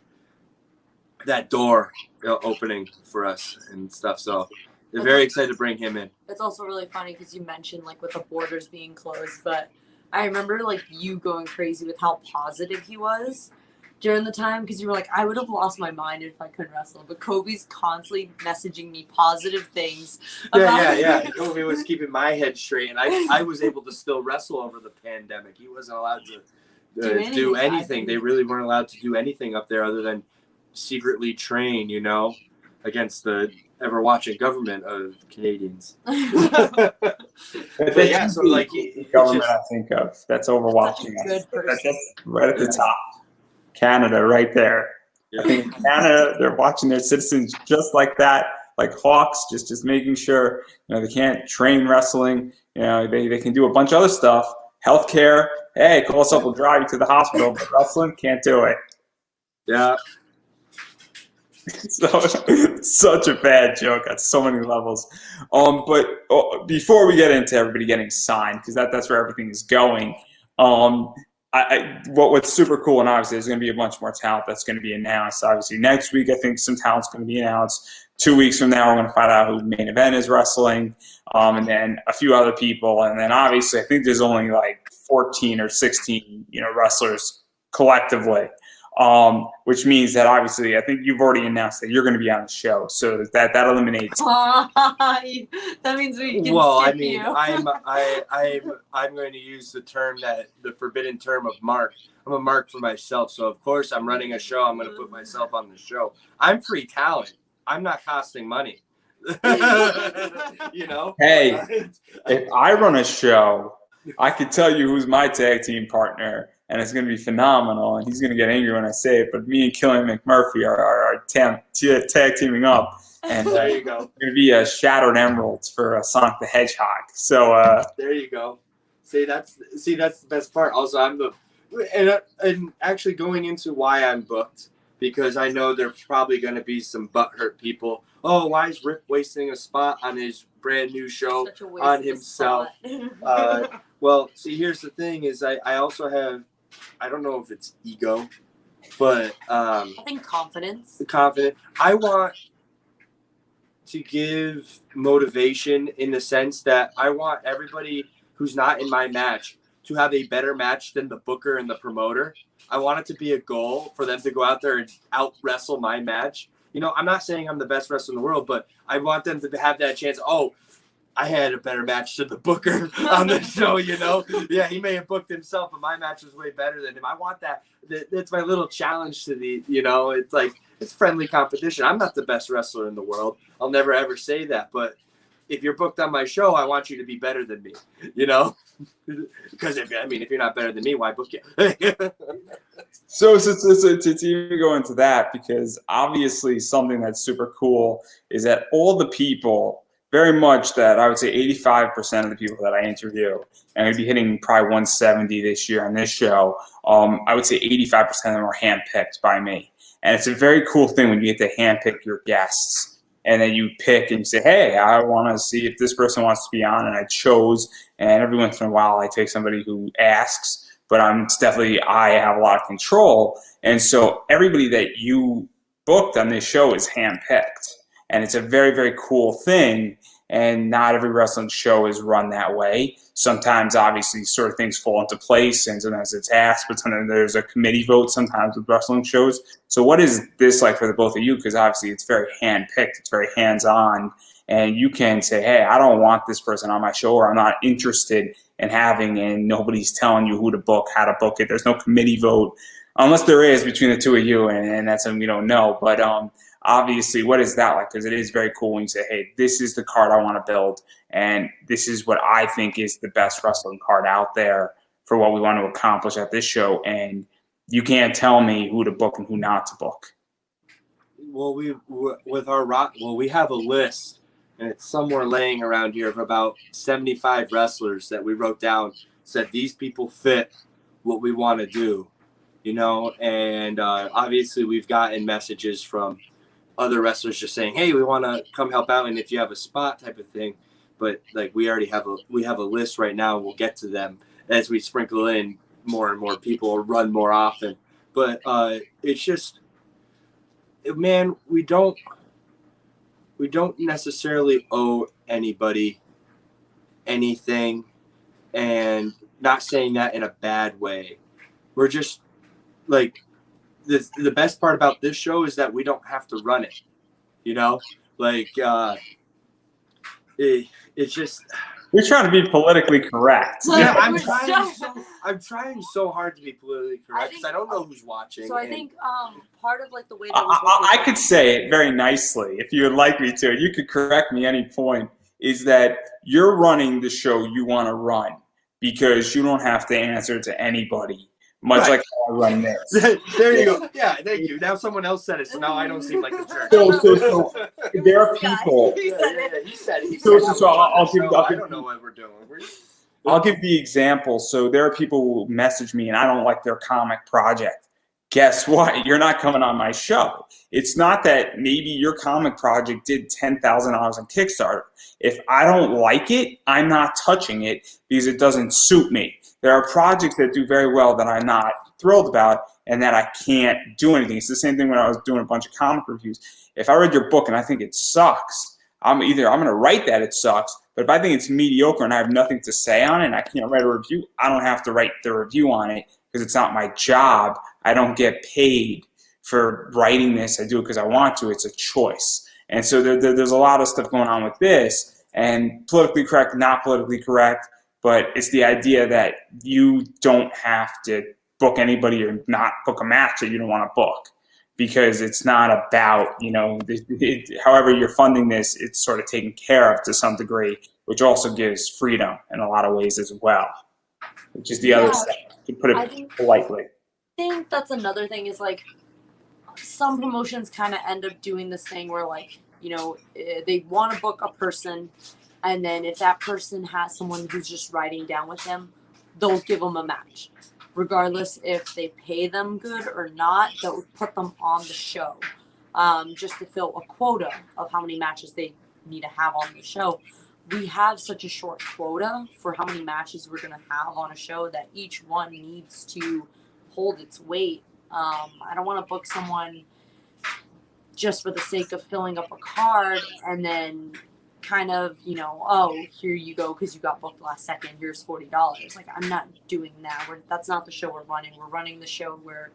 that door opening for us and stuff. So they're very excited to bring him in. It's also really funny because you mentioned like with the borders being closed, but I remember like you going crazy with how positive he was during the time because you were like, I would have lost my mind if I couldn't wrestle. But Kobe's constantly messaging me positive things. Yeah. Kobe was keeping my head straight, and I was able to still wrestle over the pandemic. He wasn't allowed to do anything. They really weren't allowed to do anything up there other than secretly train, you know, against the ever-watching government of Canadians. But yeah, so like government I think of that's overwatching us. That's right at the top. Canada, right there. Yeah. I think in Canada they're watching their citizens just like that, like hawks, just making sure they can't train wrestling. They can do a bunch of other stuff. Healthcare. Hey, call us up, we'll drive you to the hospital. But wrestling, can't do it. Yeah. So such a bad joke at so many levels. But before we get into everybody getting signed, because that's where everything is going. What's super cool, and obviously there's going to be a bunch more talent that's going to be announced. Obviously next week, I think some talent's going to be announced. 2 weeks from now, we're going to find out who the main event is wrestling, and then a few other people. And then obviously, I think there's only like 14 or 16, wrestlers collectively. Which means that obviously I think you've already announced that you're going to be on the show, so that eliminates. That means we can. Well, skip I mean, you. I'm going to use the forbidden term of mark. I'm a mark for myself, so of course I'm running a show. I'm going to put myself on the show. I'm free talent. I'm not costing money. Hey, if I run a show, I could tell you who's my tag team partner. And it's going to be phenomenal, and he's going to get angry when I say it. But me and Killian McMurphy are tag teaming up, and there you go. Going to be Shattered Emeralds for Sonic the Hedgehog. So there you go. See, that's the best part. Also, and actually going into why I'm booked, because I know there's probably going to be some butthurt people. Oh, why is Rip wasting a spot on his brand new show on himself? Well, see, here's the thing: is I also have. I don't know if it's ego, but I think confidence. I want to give motivation in the sense that I want everybody who's not in my match to have a better match than the booker and the promoter. I want it to be a goal for them to go out there and out wrestle my match. I'm not saying I'm the best wrestler in the world, but I want them to have that chance. Oh, I had a better match than the booker on the show, Yeah, he may have booked himself, but my match was way better than him. I want that. That's my little challenge to it's like, it's friendly competition. I'm not the best wrestler in the world. I'll never, ever say that. But if you're booked on my show, I want you to be better than me, Because, if you're not better than me, why book you? So to even go into that, because obviously something that's super cool is that all the people, very much that I would say 85% of the people that I interview, and I'd be hitting probably 170 this year on this show, I would say 85% of them are handpicked by me. And it's a very cool thing when you get to handpick your guests. And then you pick and you say, hey, I want to see if this person wants to be on, and I chose. And every once in a while I take somebody who asks, but I have a lot of control. And so everybody that you booked on this show is handpicked. And it's a very, very cool thing. And not every wrestling show is run that way. Sometimes, obviously, sort of things fall into place, and sometimes it's asked, but sometimes there's a committee vote sometimes with wrestling shows. So what is this like for the both of you? Because obviously it's very hand-picked, it's very hands-on, and you can say, hey, I don't want this person on my show, or I'm not interested in having, and nobody's telling you who to book, how to book it. There's no committee vote, unless there is between the two of you, and that's something we don't know. But obviously, what is that like? Because it is very cool when you say, hey, this is the card I want to build, and this is what I think is the best wrestling card out there for what we want to accomplish at this show, and you can't tell me who to book and who not to book. Well, we have a list and it's somewhere laying around here, of about 75 wrestlers that we wrote down, said these people fit what we want to do, you know. And obviously we've gotten messages from other wrestlers just saying, hey, we want to come help out, and if you have a spot type of thing. But like we already have a list right now. We'll get to them as we sprinkle in more and more people or run more often. But it's just, man, we don't necessarily owe anybody anything, and not saying that in a bad way. We're just like, the best part about this show is that we don't have to run it, you know, like it's just, We're trying to be politically correct. yeah, We're I'm trying so hard to be politically correct because I don't know who's watching. So I think part of like the way that I could say it very nicely if you would like me to. You could correct me any point. Is that you're running the show you want to run because you don't have to answer to anybody, much Right. like how I run this. There you go. Yeah, thank you. Now someone else said it, so now I don't seem like the jerk. So there are people. He said it. He said it. So I'll give. I don't know what we're doing. I'll give the example. So there are people who message me and I don't like their comic project. Guess what? You're not coming on my show. It's not that maybe your comic project did $10,000 on Kickstarter. If I don't like it, I'm not touching it because it doesn't suit me. There are projects that do very well that I'm not thrilled about and that I can't do anything. It's the same thing when I was doing a bunch of comic reviews. If I read your book and I think it sucks, I'm going to write that it sucks, but if I think it's mediocre and I have nothing to say on it and I can't write a review, I don't have to write the review on it because it's not my job. I don't get paid for writing this. I do it because I want to. It's a choice. And so there's a lot of stuff going on with this, and politically correct, not politically correct, but it's the idea that you don't have to book anybody or not book a match that you don't want to book, because it's not about, however you're funding this, it's sort of taken care of to some degree, which also gives freedom in a lot of ways as well, which is the other side, to put it politely. I think that's another thing is like some promotions kind of end up doing this thing where like, they want to book a person, and then if that person has someone who's just riding down with them, they'll give them a match. Regardless if they pay them good or not, they'll put them on the show just to fill a quota of how many matches they need to have on the show. We have such a short quota for how many matches we're going to have on a show that each one needs to hold its weight. I don't want to book someone just for the sake of filling up a card and then kind of, oh, here you go because you got booked last second, here's $40. Like, I'm not doing that. That's not the show we're running. We're running the show where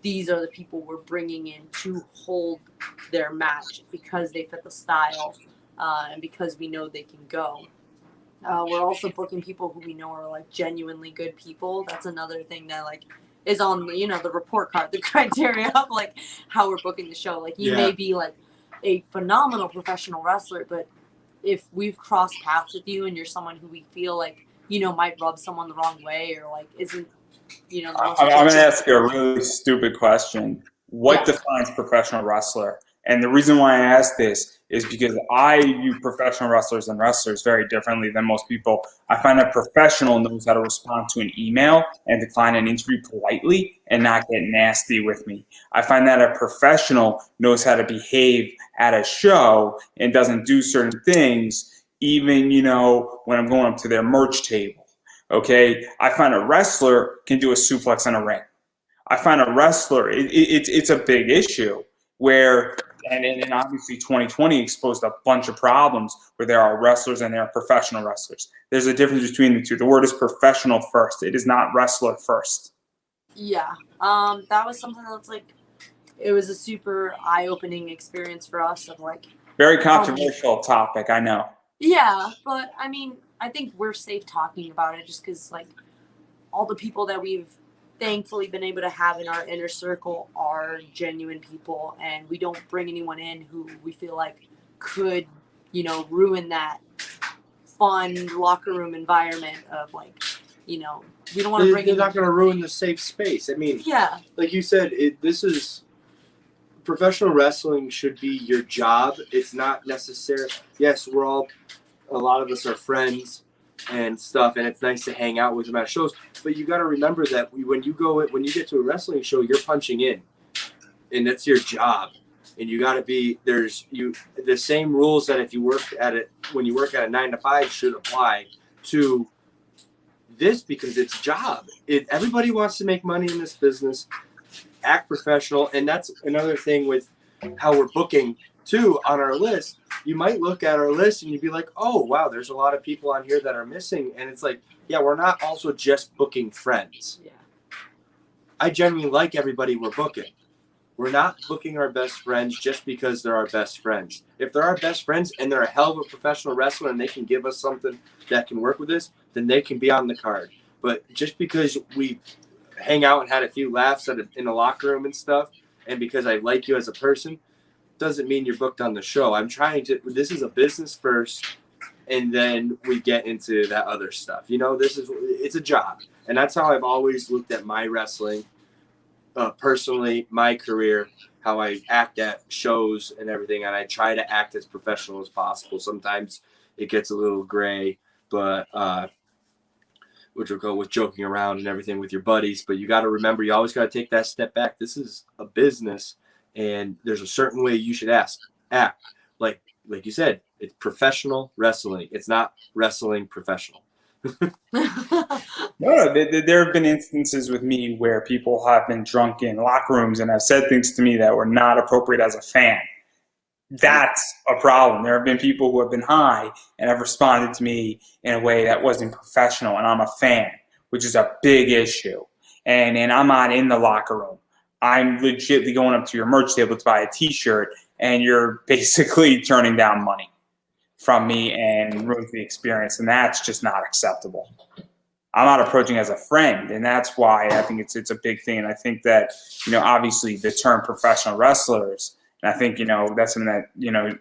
these are the people we're bringing in to hold their match because they fit the style and because we know they can go. We're also booking people who we know are like genuinely good people. That's another thing that like is on the report card, the criteria of like how we're booking the show. Like you may be like a phenomenal professional wrestler, but if we've crossed paths with you and you're someone who we feel like might rub someone the wrong way or like isn't the most I'm going to ask you a really stupid question. What defines professional wrestler? And the reason why I ask this is because I view professional wrestlers and wrestlers very differently than most people. I find a professional knows how to respond to an email and decline an interview politely and not get nasty with me. I find that a professional knows how to behave at a show and doesn't do certain things, even, when I'm going up to their merch table. Okay? I find a wrestler can do a suplex in a ring. I find a wrestler, it's a big issue where, and obviously 2020 exposed a bunch of problems where there are wrestlers and there are professional wrestlers. There's a difference between the two. The word is professional first. It is not wrestler first. Yeah. That was something that's like, it was a super eye-opening experience for us of like. Very controversial topic, I know. Yeah, but I mean, I think we're safe talking about it just because like all the people that we've thankfully been able to have in our inner circle are genuine people, and we don't bring anyone in who we feel like could, ruin that fun locker room environment of like, we don't want to bring. They're not going to ruin the safe space. I mean, yeah, like you said, this is professional wrestling should be your job. It's not necessary. Yes, a lot of us are friends and stuff, and it's nice to hang out with them at shows. But you got to remember that when you get to a wrestling show, you're punching in, and that's your job. And you got to be the same rules that if you work at it when you work at a 9 to 5 should apply to this, because it's a job. Everybody wants to make money in this business, act professional, and that's another thing with how we're booking too on our list. You might look at our list and you'd be like, oh wow, there's a lot of people on here that are missing, and it's like, yeah, we're not also just booking friends. Yeah. I genuinely like everybody we're booking. We're not booking our best friends just because they're our best friends. If they're our best friends and they're a hell of a professional wrestler and they can give us something that can work with us, then they can be on the card. But just because we hang out and had a few laughs in the locker room and stuff, and because I like you as a person, doesn't mean you're booked on the show. This is a business first, and then we get into that other stuff. It's a job. And that's how I've always looked at my wrestling. Personally, my career, how I act at shows and everything, and I try to act as professional as possible. Sometimes it gets a little gray, but which will go with joking around and everything with your buddies. But you got to remember, you always got to take that step back. This is a business, and there's a certain way you should act. Like you said, it's professional wrestling. It's not wrestling professional. No, there have been instances with me where people have been drunk in locker rooms and have said things to me that were not appropriate as a fan. That's a problem. There have been people who have been high and have responded to me in a way that wasn't professional, and I'm a fan, which is a big issue. And I'm not in the locker room. I'm legitimately going up to your merch table to buy a T-shirt, and you're basically turning down money from me and ruins the experience, and that's just not acceptable. I'm not approaching as a friend, and that's why I think it's a big thing. And I think that, obviously the term professional wrestlers, and I think, that's something that,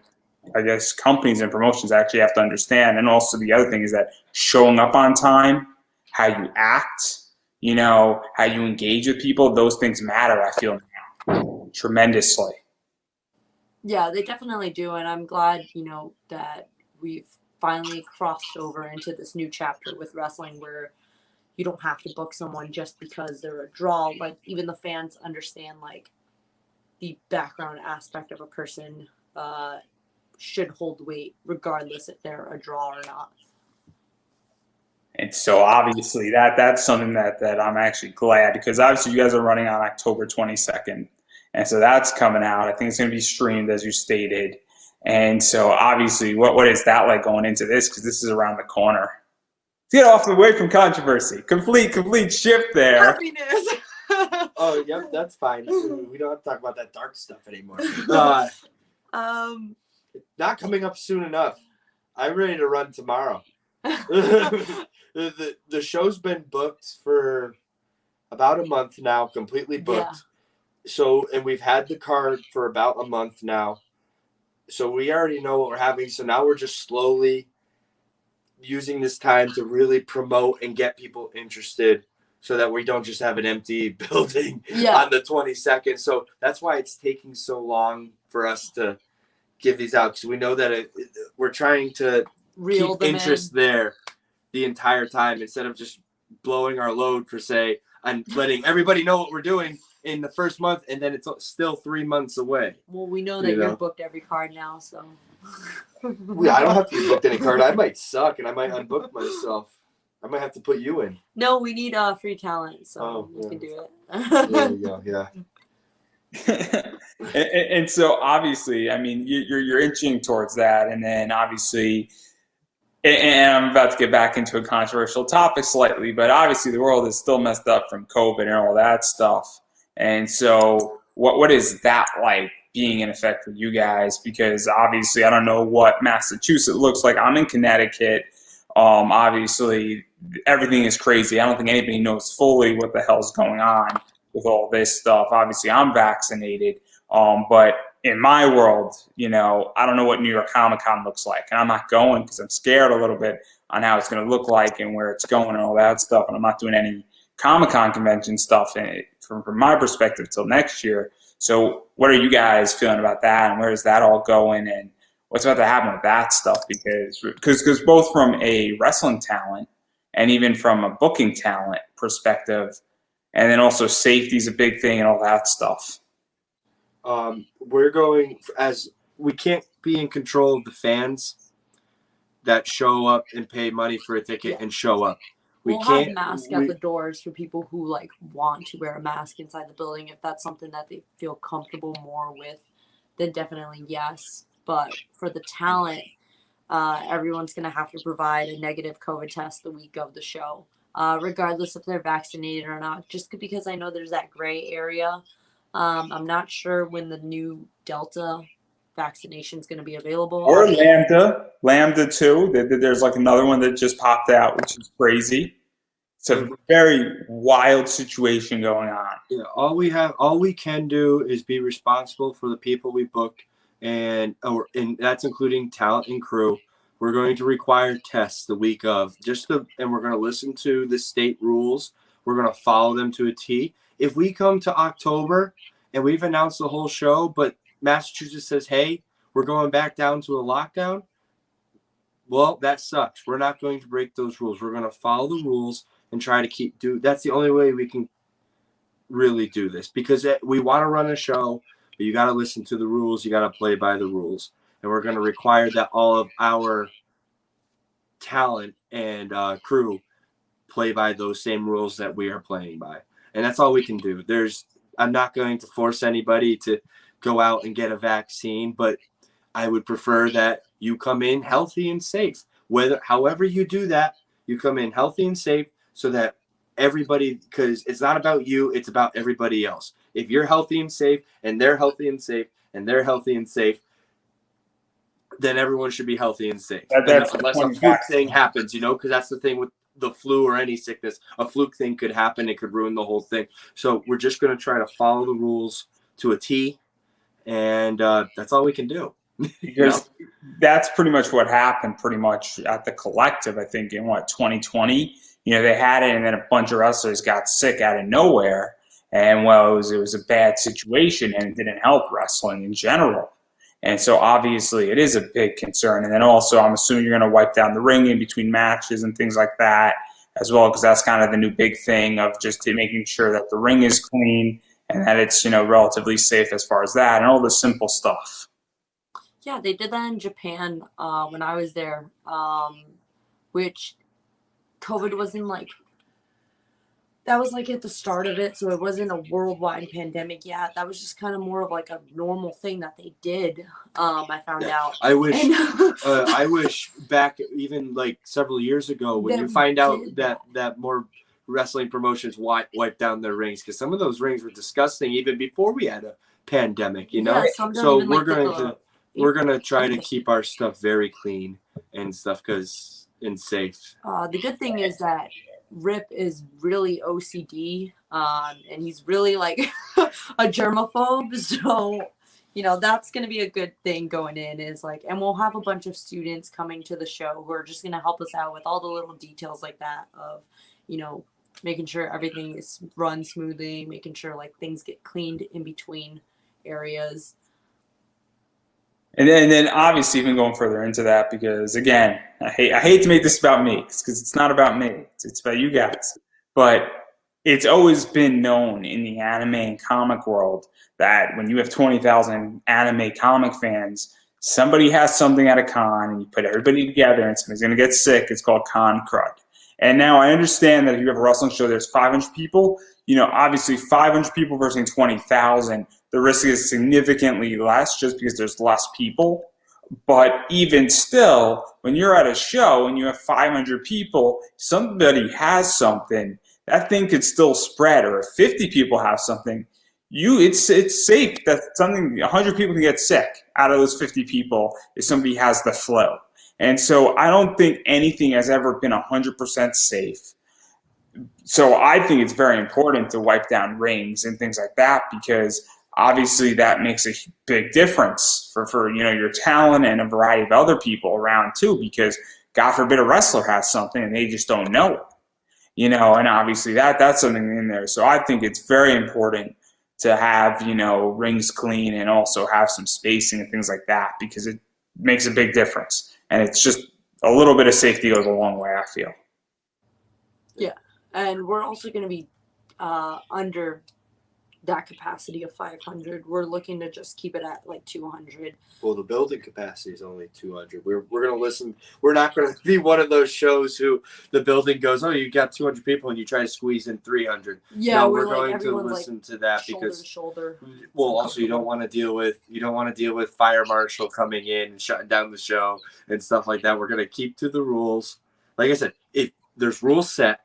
I guess companies and promotions actually have to understand. And also the other thing is that showing up on time, how you act, how you engage with people, those things matter, I feel now, tremendously. Yeah, they definitely do, and I'm glad, that we've finally crossed over into this new chapter with wrestling where you don't have to book someone just because they're a draw. Like, even the fans understand, like, the background aspect of a person should hold weight regardless if they're a draw or not. And so obviously that's something that I'm actually glad, because obviously you guys are running on October 22nd. And so that's coming out. I think it's going to be streamed, as you stated. And so obviously, what is that like going into this? Because this is around the corner. Let's get away from controversy. Complete shift there. Happiness. Oh, yep, that's fine. We don't have to talk about that dark stuff anymore. Not coming up soon enough. I'm ready to run tomorrow. The show's been booked for about a month now, completely booked. Yeah. So, and we've had the card for about a month now. So we already know what we're having. So now we're just slowly using this time to really promote and get people interested, so that we don't just have an empty building on the 22nd. So that's why it's taking so long for us to give these out, because we know that we're trying to keep interest there the entire time, instead of just blowing our load per se and letting everybody know what we're doing in the first month, and then it's still 3 months away. Well, we know that you're booked every card now, so. Yeah, I don't have to be booked any card. I might suck, and I might unbook myself. I might have to put you in. No, we need free talent, so you can do it. There you go. Yeah. and so obviously, I mean, you're inching towards that, and then obviously, and I'm about to get back into a controversial topic slightly, but obviously the world is still messed up from COVID and all that stuff. And so what is that like, being in effect for you guys? Because obviously I don't know what Massachusetts looks like. I'm in Connecticut. Obviously everything is crazy. I don't think anybody knows fully what the hell's going on with all this stuff. Obviously I'm vaccinated. But in my world, I don't know what New York Comic Con looks like, and I'm not going because I'm scared a little bit on how it's going to look like and where it's going and all that stuff. And I'm not doing any Comic Con convention stuff from my perspective till next year. So what are you guys feeling about that, and where is that all going, and what's about to happen with that stuff? Because both from a wrestling talent and even from a booking talent perspective, and then also safety is a big thing and all that stuff. We're going, as we can't be in control of the fans that show up and pay money for a ticket and show up. We'll have masks at the doors for people who like want to wear a mask inside the building. If that's something that they feel comfortable more with, then definitely yes. But for the talent, everyone's going to have to provide a negative COVID test the week of the show, regardless if they're vaccinated or not, just because I know there's that gray area. I'm not sure when the new Delta vaccination is going to be available. Or Lambda too. There's like another one that just popped out, which is crazy. It's a very wild situation going on. Yeah, all we can do is be responsible for the people we book, and that's including talent and crew. We're going to require tests the week of, and we're going to listen to the state rules. We're going to follow them to a T. If we come to October and we've announced the whole show, but Massachusetts says, hey, we're going back down to a lockdown, well, that sucks. We're not going to break those rules. We're going to follow the rules and try to that's the only way we can really do this, because we want to run a show, but you got to listen to the rules. You got to play by the rules. And we're going to require that all of our talent and crew play by those same rules that we are playing by. And that's all we can do. I'm not going to force anybody to go out and get a vaccine, but I would prefer that you come in healthy and safe. However you do that, you come in healthy and safe so that everybody, because it's not about you, it's about everybody else. If you're healthy and safe, and they're healthy and safe, and they're healthy and safe, then everyone should be healthy and safe. Unless a fluke thing happens, because that's the thing with the flu or any sickness. A fluke thing could happen. It could ruin the whole thing. So we're just going to try to follow the rules to a T, and that's all we can do. Because that's pretty much what happened pretty much at the collective, I think, in 2020. They had it, and then a bunch of wrestlers got sick out of nowhere. And, well, it was a bad situation, and it didn't help wrestling in general. And so, obviously, it is a big concern. And then also, I'm assuming you're going to wipe down the ring in between matches and things like that as well, because that's kind of the new big thing of just making sure that the ring is clean and that it's, relatively safe as far as that and all the simple stuff. Yeah, they did that in Japan when I was there, which COVID wasn't that was at the start of it, so it wasn't a worldwide pandemic yet. That was just kind of more of a normal thing that they did. I found out. I wish back even several years ago when you find out that more wrestling promotions wiped down their rings, because some of those rings were disgusting even before we had a pandemic. Yeah, so we're gonna try to keep our stuff very clean and stuff and safe. The good thing is that Rip is really OCD, and he's really a germaphobe. So, that's going to be a good thing going in and we'll have a bunch of students coming to the show who are just going to help us out with all the little details like that of, making sure everything is run smoothly, making sure things get cleaned in between areas. And then obviously even going further into that, because again, I hate to make this about me, because it's not about me. It's about you guys. But it's always been known in the anime and comic world that when you have 20,000 anime comic fans, somebody has something at a con and you put everybody together and somebody's going to get sick. It's called con crud. And now I understand that if you have a wrestling show, there's 500 people. Obviously 500 people versus 20,000. The risk is significantly less just because there's less people. But even still, when you're at a show and you have 500 people, somebody has something, that thing could still spread. Or if 50 people have something, it's safe that 100 people can get sick out of those 50 people if somebody has the flu. And so I don't think anything has ever been 100% safe. So I think it's very important to wipe down rings and things like that, because obviously that makes a big difference for your talent and a variety of other people around too, because God forbid a wrestler has something and they just don't know it, and obviously that's something in there. So I think it's very important to have, rings clean and also have some spacing and things like that, because it makes a big difference. And it's just a little bit of safety goes a long way, I feel. Yeah. And we're also going to be under that capacity of 500. We're looking to just keep it at like 200. Well, the building capacity is only 200. We're going to listen. We're not going to be one of those shows who the building goes, oh, you got 200 people and you try to squeeze in 300. Yeah, no, we're going like, to listen to that because shoulder. Well, also you don't want to deal with fire marshal coming in and shutting down the show and stuff like that. We're going to keep to the rules. Like I said, if there's rules set,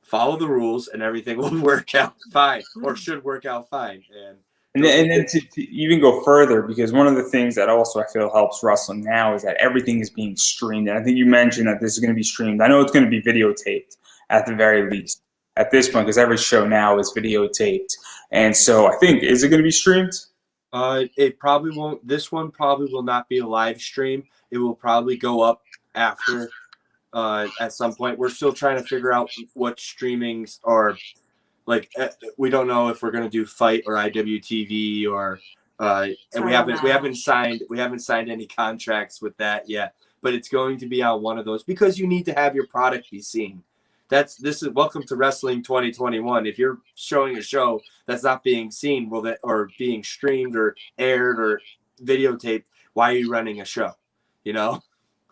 follow the rules and everything will work out fine, or should work out fine. And then to even go further, because one of the things that also I feel helps wrestling now is that everything is being streamed. And I think you mentioned that this is going to be streamed. I know it's going to be videotaped at the very least at this point, because every show now is videotaped. And so I think, is it going to be streamed? It probably won't. This one probably will not be a live stream. It will probably go up after at some point. We're still trying to figure out what streamings are. Like, we don't know if we're going to do Fight or IWTV or and we haven't signed any contracts with that yet. But it's going to be on one of those, because you need to have your product be seen. This is welcome to Wrestling 2021. If you're showing a show that's not being seen, or being streamed or aired or videotaped, why are you running a show?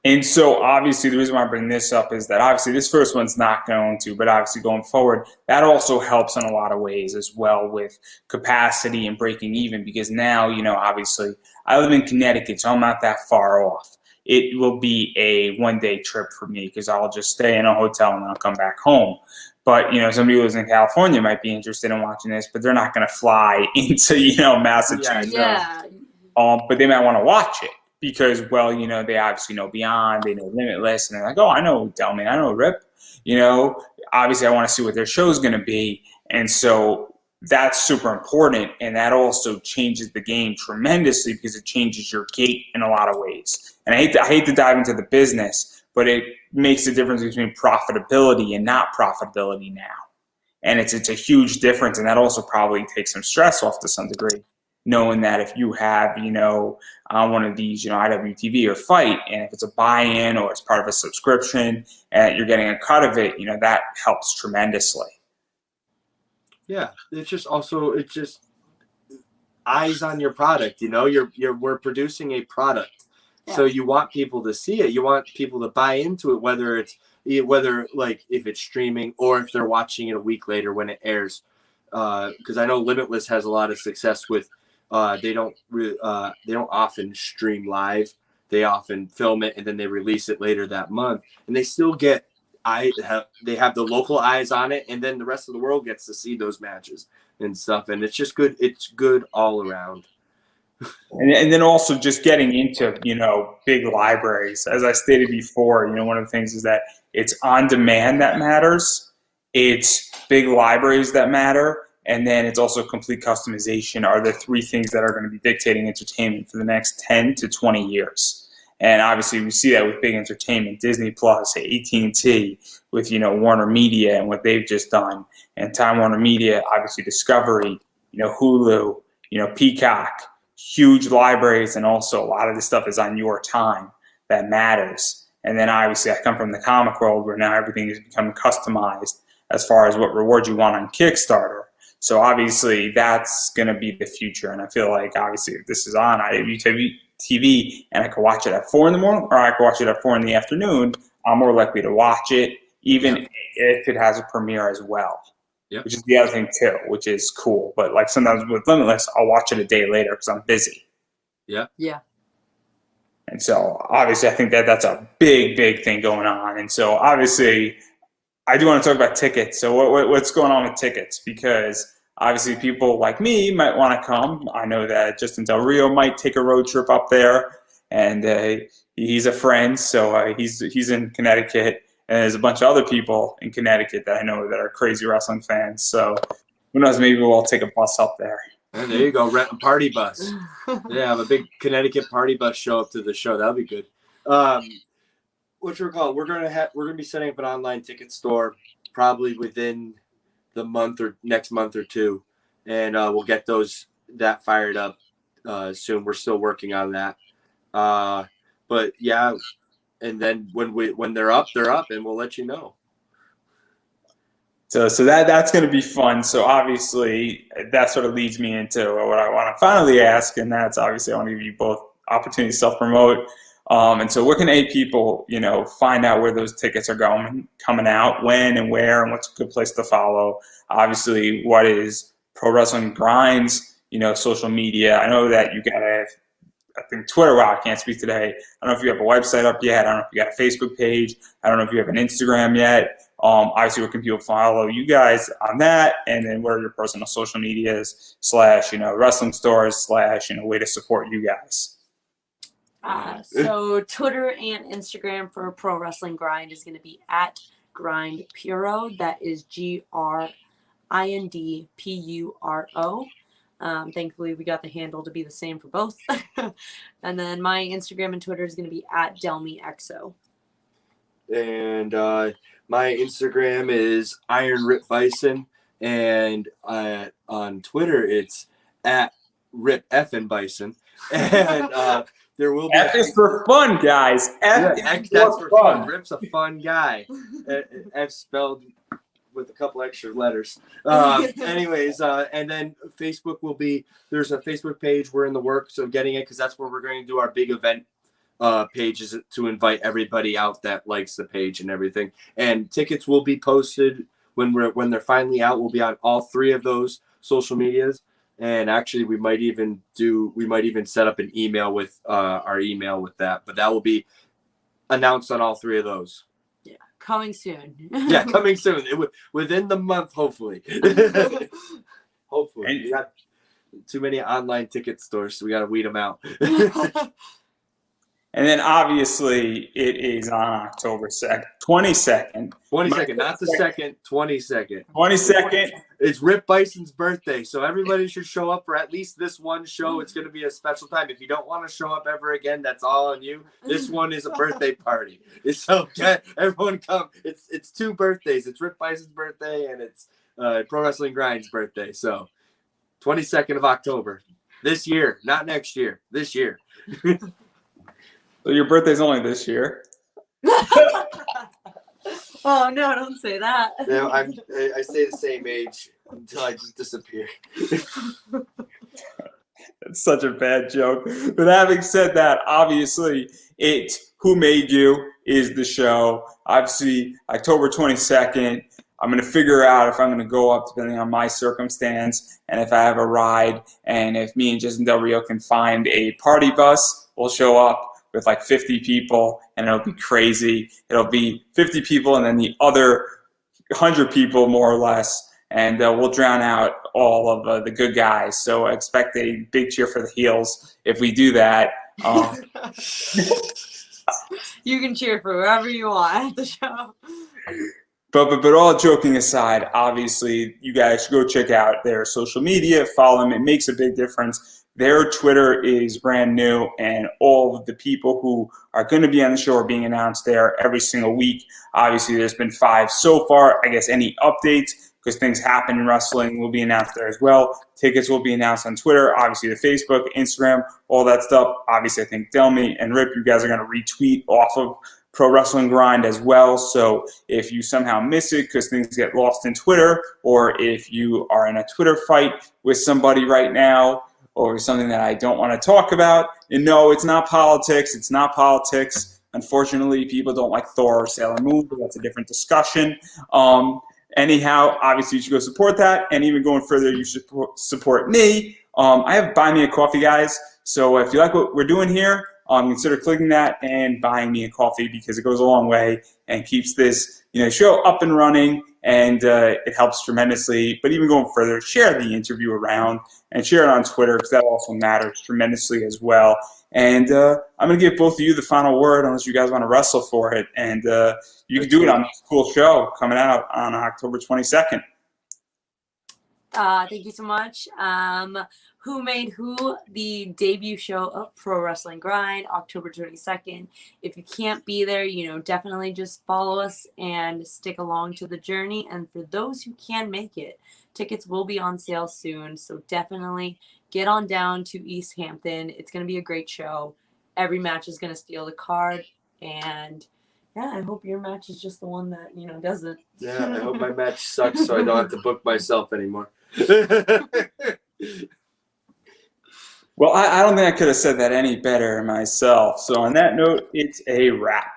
And so obviously the reason why I bring this up is that obviously this first one's not going to, but obviously going forward, that also helps in a lot of ways as well with capacity and breaking even, because now, obviously I live in Connecticut, so I'm not that far off. It will be a one-day trip for me because I'll just stay in a hotel and I'll come back home. But, somebody who lives in California might be interested in watching this, but they're not going to fly into, Massachusetts. Yeah. But they might want to watch it. Because, well, they obviously know Beyond, they know Limitless, and they're like, oh, I know Delmi, I know Rip. Obviously I want to see what their show's going to be. And so that's super important. And that also changes the game tremendously, because it changes your gate in a lot of ways. And I hate to dive into the business, but it makes the difference between profitability and not profitability now. And it's a huge difference. And that also probably takes some stress off to some degree, knowing that if you have, on one of these, IWTV or Fight, and if it's a buy-in or it's part of a subscription and you're getting a cut of it, that helps tremendously. Yeah, it's just eyes on your product. We're producing a product, so you want people to see it. You want people to buy into it, whether if it's streaming or if they're watching it a week later when it airs. Because I know Limitless has a lot of success with. They don't often stream live. They often film it and then they release it later that month, and they still get they have the local eyes on it, and then the rest of the world gets to see those matches and stuff, and it's just good. It's good all around. And then also just getting into, big libraries. As I stated before, one of the things is that it's on demand that matters. It's big libraries that matter. And then it's also complete customization are the three things that are going to be dictating entertainment for the next 10 to 20 years. And obviously we see that with big entertainment, Disney Plus, AT&T, with, Warner Media and what they've just done. And Time Warner Media, obviously Discovery, Hulu, Peacock, huge libraries. And also a lot of this stuff is on your time that matters. And then obviously I come from the comic world where now everything is becoming customized as far as what rewards you want on Kickstarter. So obviously that's going to be the future. And I feel like obviously if this is on IWTV and I can watch it at 4 in the morning or I can watch it at 4 in the afternoon, I'm more likely to watch it, even if it has a premiere as well, which is the other thing too, which is cool. But like sometimes with Limitless, I'll watch it a day later because I'm busy. Yeah. Yeah. And so obviously I think that's a big, big thing going on. And so obviously I do want to talk about tickets. So what's going on with tickets? Because obviously people like me might want to come. I know that Justin Del Rio might take a road trip up there, and he's a friend, so he's in Connecticut. And there's a bunch of other people in Connecticut that I know that are crazy wrestling fans. So who knows, maybe we'll all take a bus up there. And there you go, rent a party bus. Yeah, have a big Connecticut party bus show up to the show. That'll be good. We're gonna be setting up an online ticket store probably within the next month or two, and we'll get that fired up soon. We're still working on that. But yeah, and then when they're up, and we'll let you know. So that's going to be fun. So obviously that sort of leads me into what I want to finally ask, and that's obviously I want to give you both opportunities to self-promote. And so where can people, find out where those tickets are coming out, when and where, and what's a good place to follow? Obviously, what is Pro Wrestling Grinds, social media? I know that you got I think Twitter, wow, I can't speak today. I don't know if you have a website up yet. I don't know if you got a Facebook page. I don't know if you have an Instagram yet. Obviously, where can people follow you guys on that? And then what are your personal social medias / wrestling stores / way to support you guys? So Twitter and Instagram for Pro Wrestling Grind is going to be at Grind Puro. That is GRINDPURO. Thankfully, we got the handle to be the same for both. And then my Instagram and Twitter is going to be at Delmi Exo. And my Instagram is Iron Rip Byson, and on Twitter it's at Rip Effin Byson. And there will be F is for fun, guys. That's for fun. Rip's a fun guy. F spelled with a couple extra letters. Anyways, and then Facebook there's a Facebook page. We're in the works of getting it because that's where we're going to do our big event pages to invite everybody out that likes the page and everything. And tickets will be posted when they're finally out. We'll be on all 3 of those social medias. And actually, we might even set up an email with our email with that. But that will be announced on all 3 of those. Yeah, coming soon. Yeah, coming soon. Within the month, hopefully. Hopefully. We got too many online ticket stores, so we got to weed them out. And then obviously it is on October 22nd. 22nd, not the second, 22nd. 22nd. It's Rip Bison's birthday, so everybody should show up for at least this one show. It's going to be a special time. If you don't want to show up ever again, that's all on you. This one is a birthday party. So everyone come. It's 2 birthdays. It's Rip Bison's birthday and it's Pro Wrestling Grind's birthday. So 22nd of October. This year, not next year. This year. So your birthday's only this year. Oh no! Don't say that. Yeah, I stay the same age until I just disappear. That's such a bad joke. But having said that, obviously, Who Made You is the show. Obviously, October 22nd. I'm going to figure out if I'm going to go up depending on my circumstance and if I have a ride. And if me and Jason Del Rio can find a party bus, we'll show up with like 50 people, and it'll be crazy. It'll be 50 people and then the other 100 people, more or less, and we'll drown out all of the good guys. So expect a big cheer for the heels if we do that. You can cheer for whoever you want at the show. But all joking aside, obviously, you guys should go check out their social media, follow them. It makes a big difference. Their Twitter is brand new, and all of the people who are going to be on the show are being announced there every single week. Obviously, there's been 5 so far. I guess any updates, because things happen in wrestling, will be announced there as well. Tickets will be announced on Twitter, obviously the Facebook, Instagram, all that stuff. Obviously, I think Delmi and Rip, you guys are going to retweet off of Pro Wrestling Grind as well. So if you somehow miss it because things get lost in Twitter, or if you are in a Twitter fight with somebody right now, or something that I don't want to talk about. And no, it's not politics. It's not politics. Unfortunately, people don't like Thor or Sailor Moon, but that's a different discussion. Anyhow, obviously, you should go support that. And even going further, you should support me. I have Buy Me a Coffee, guys. So if you like what we're doing here, consider clicking that and buying me a coffee, because it goes a long way and keeps this show up and running, and it helps tremendously. But even going further, share the interview around and share it on Twitter, because that also matters tremendously as well. And I'm going to give both of you the final word, unless you guys want to wrestle for it. And you can do it on this cool show coming out on October 22nd. Thank you so much. Who Made Who, the debut show of Pro Wrestling Grind, October 22nd. If you can't be there, definitely just follow us and stick along to the journey. And for those who can make it, tickets will be on sale soon. So definitely get on down to East Hampton. It's going to be a great show. Every match is going to steal the card. And yeah, I hope your match is just the one that, doesn't. Yeah, I hope my match sucks so I don't have to book myself anymore. Well, I don't think I could have said that any better myself. So on that note, it's a wrap.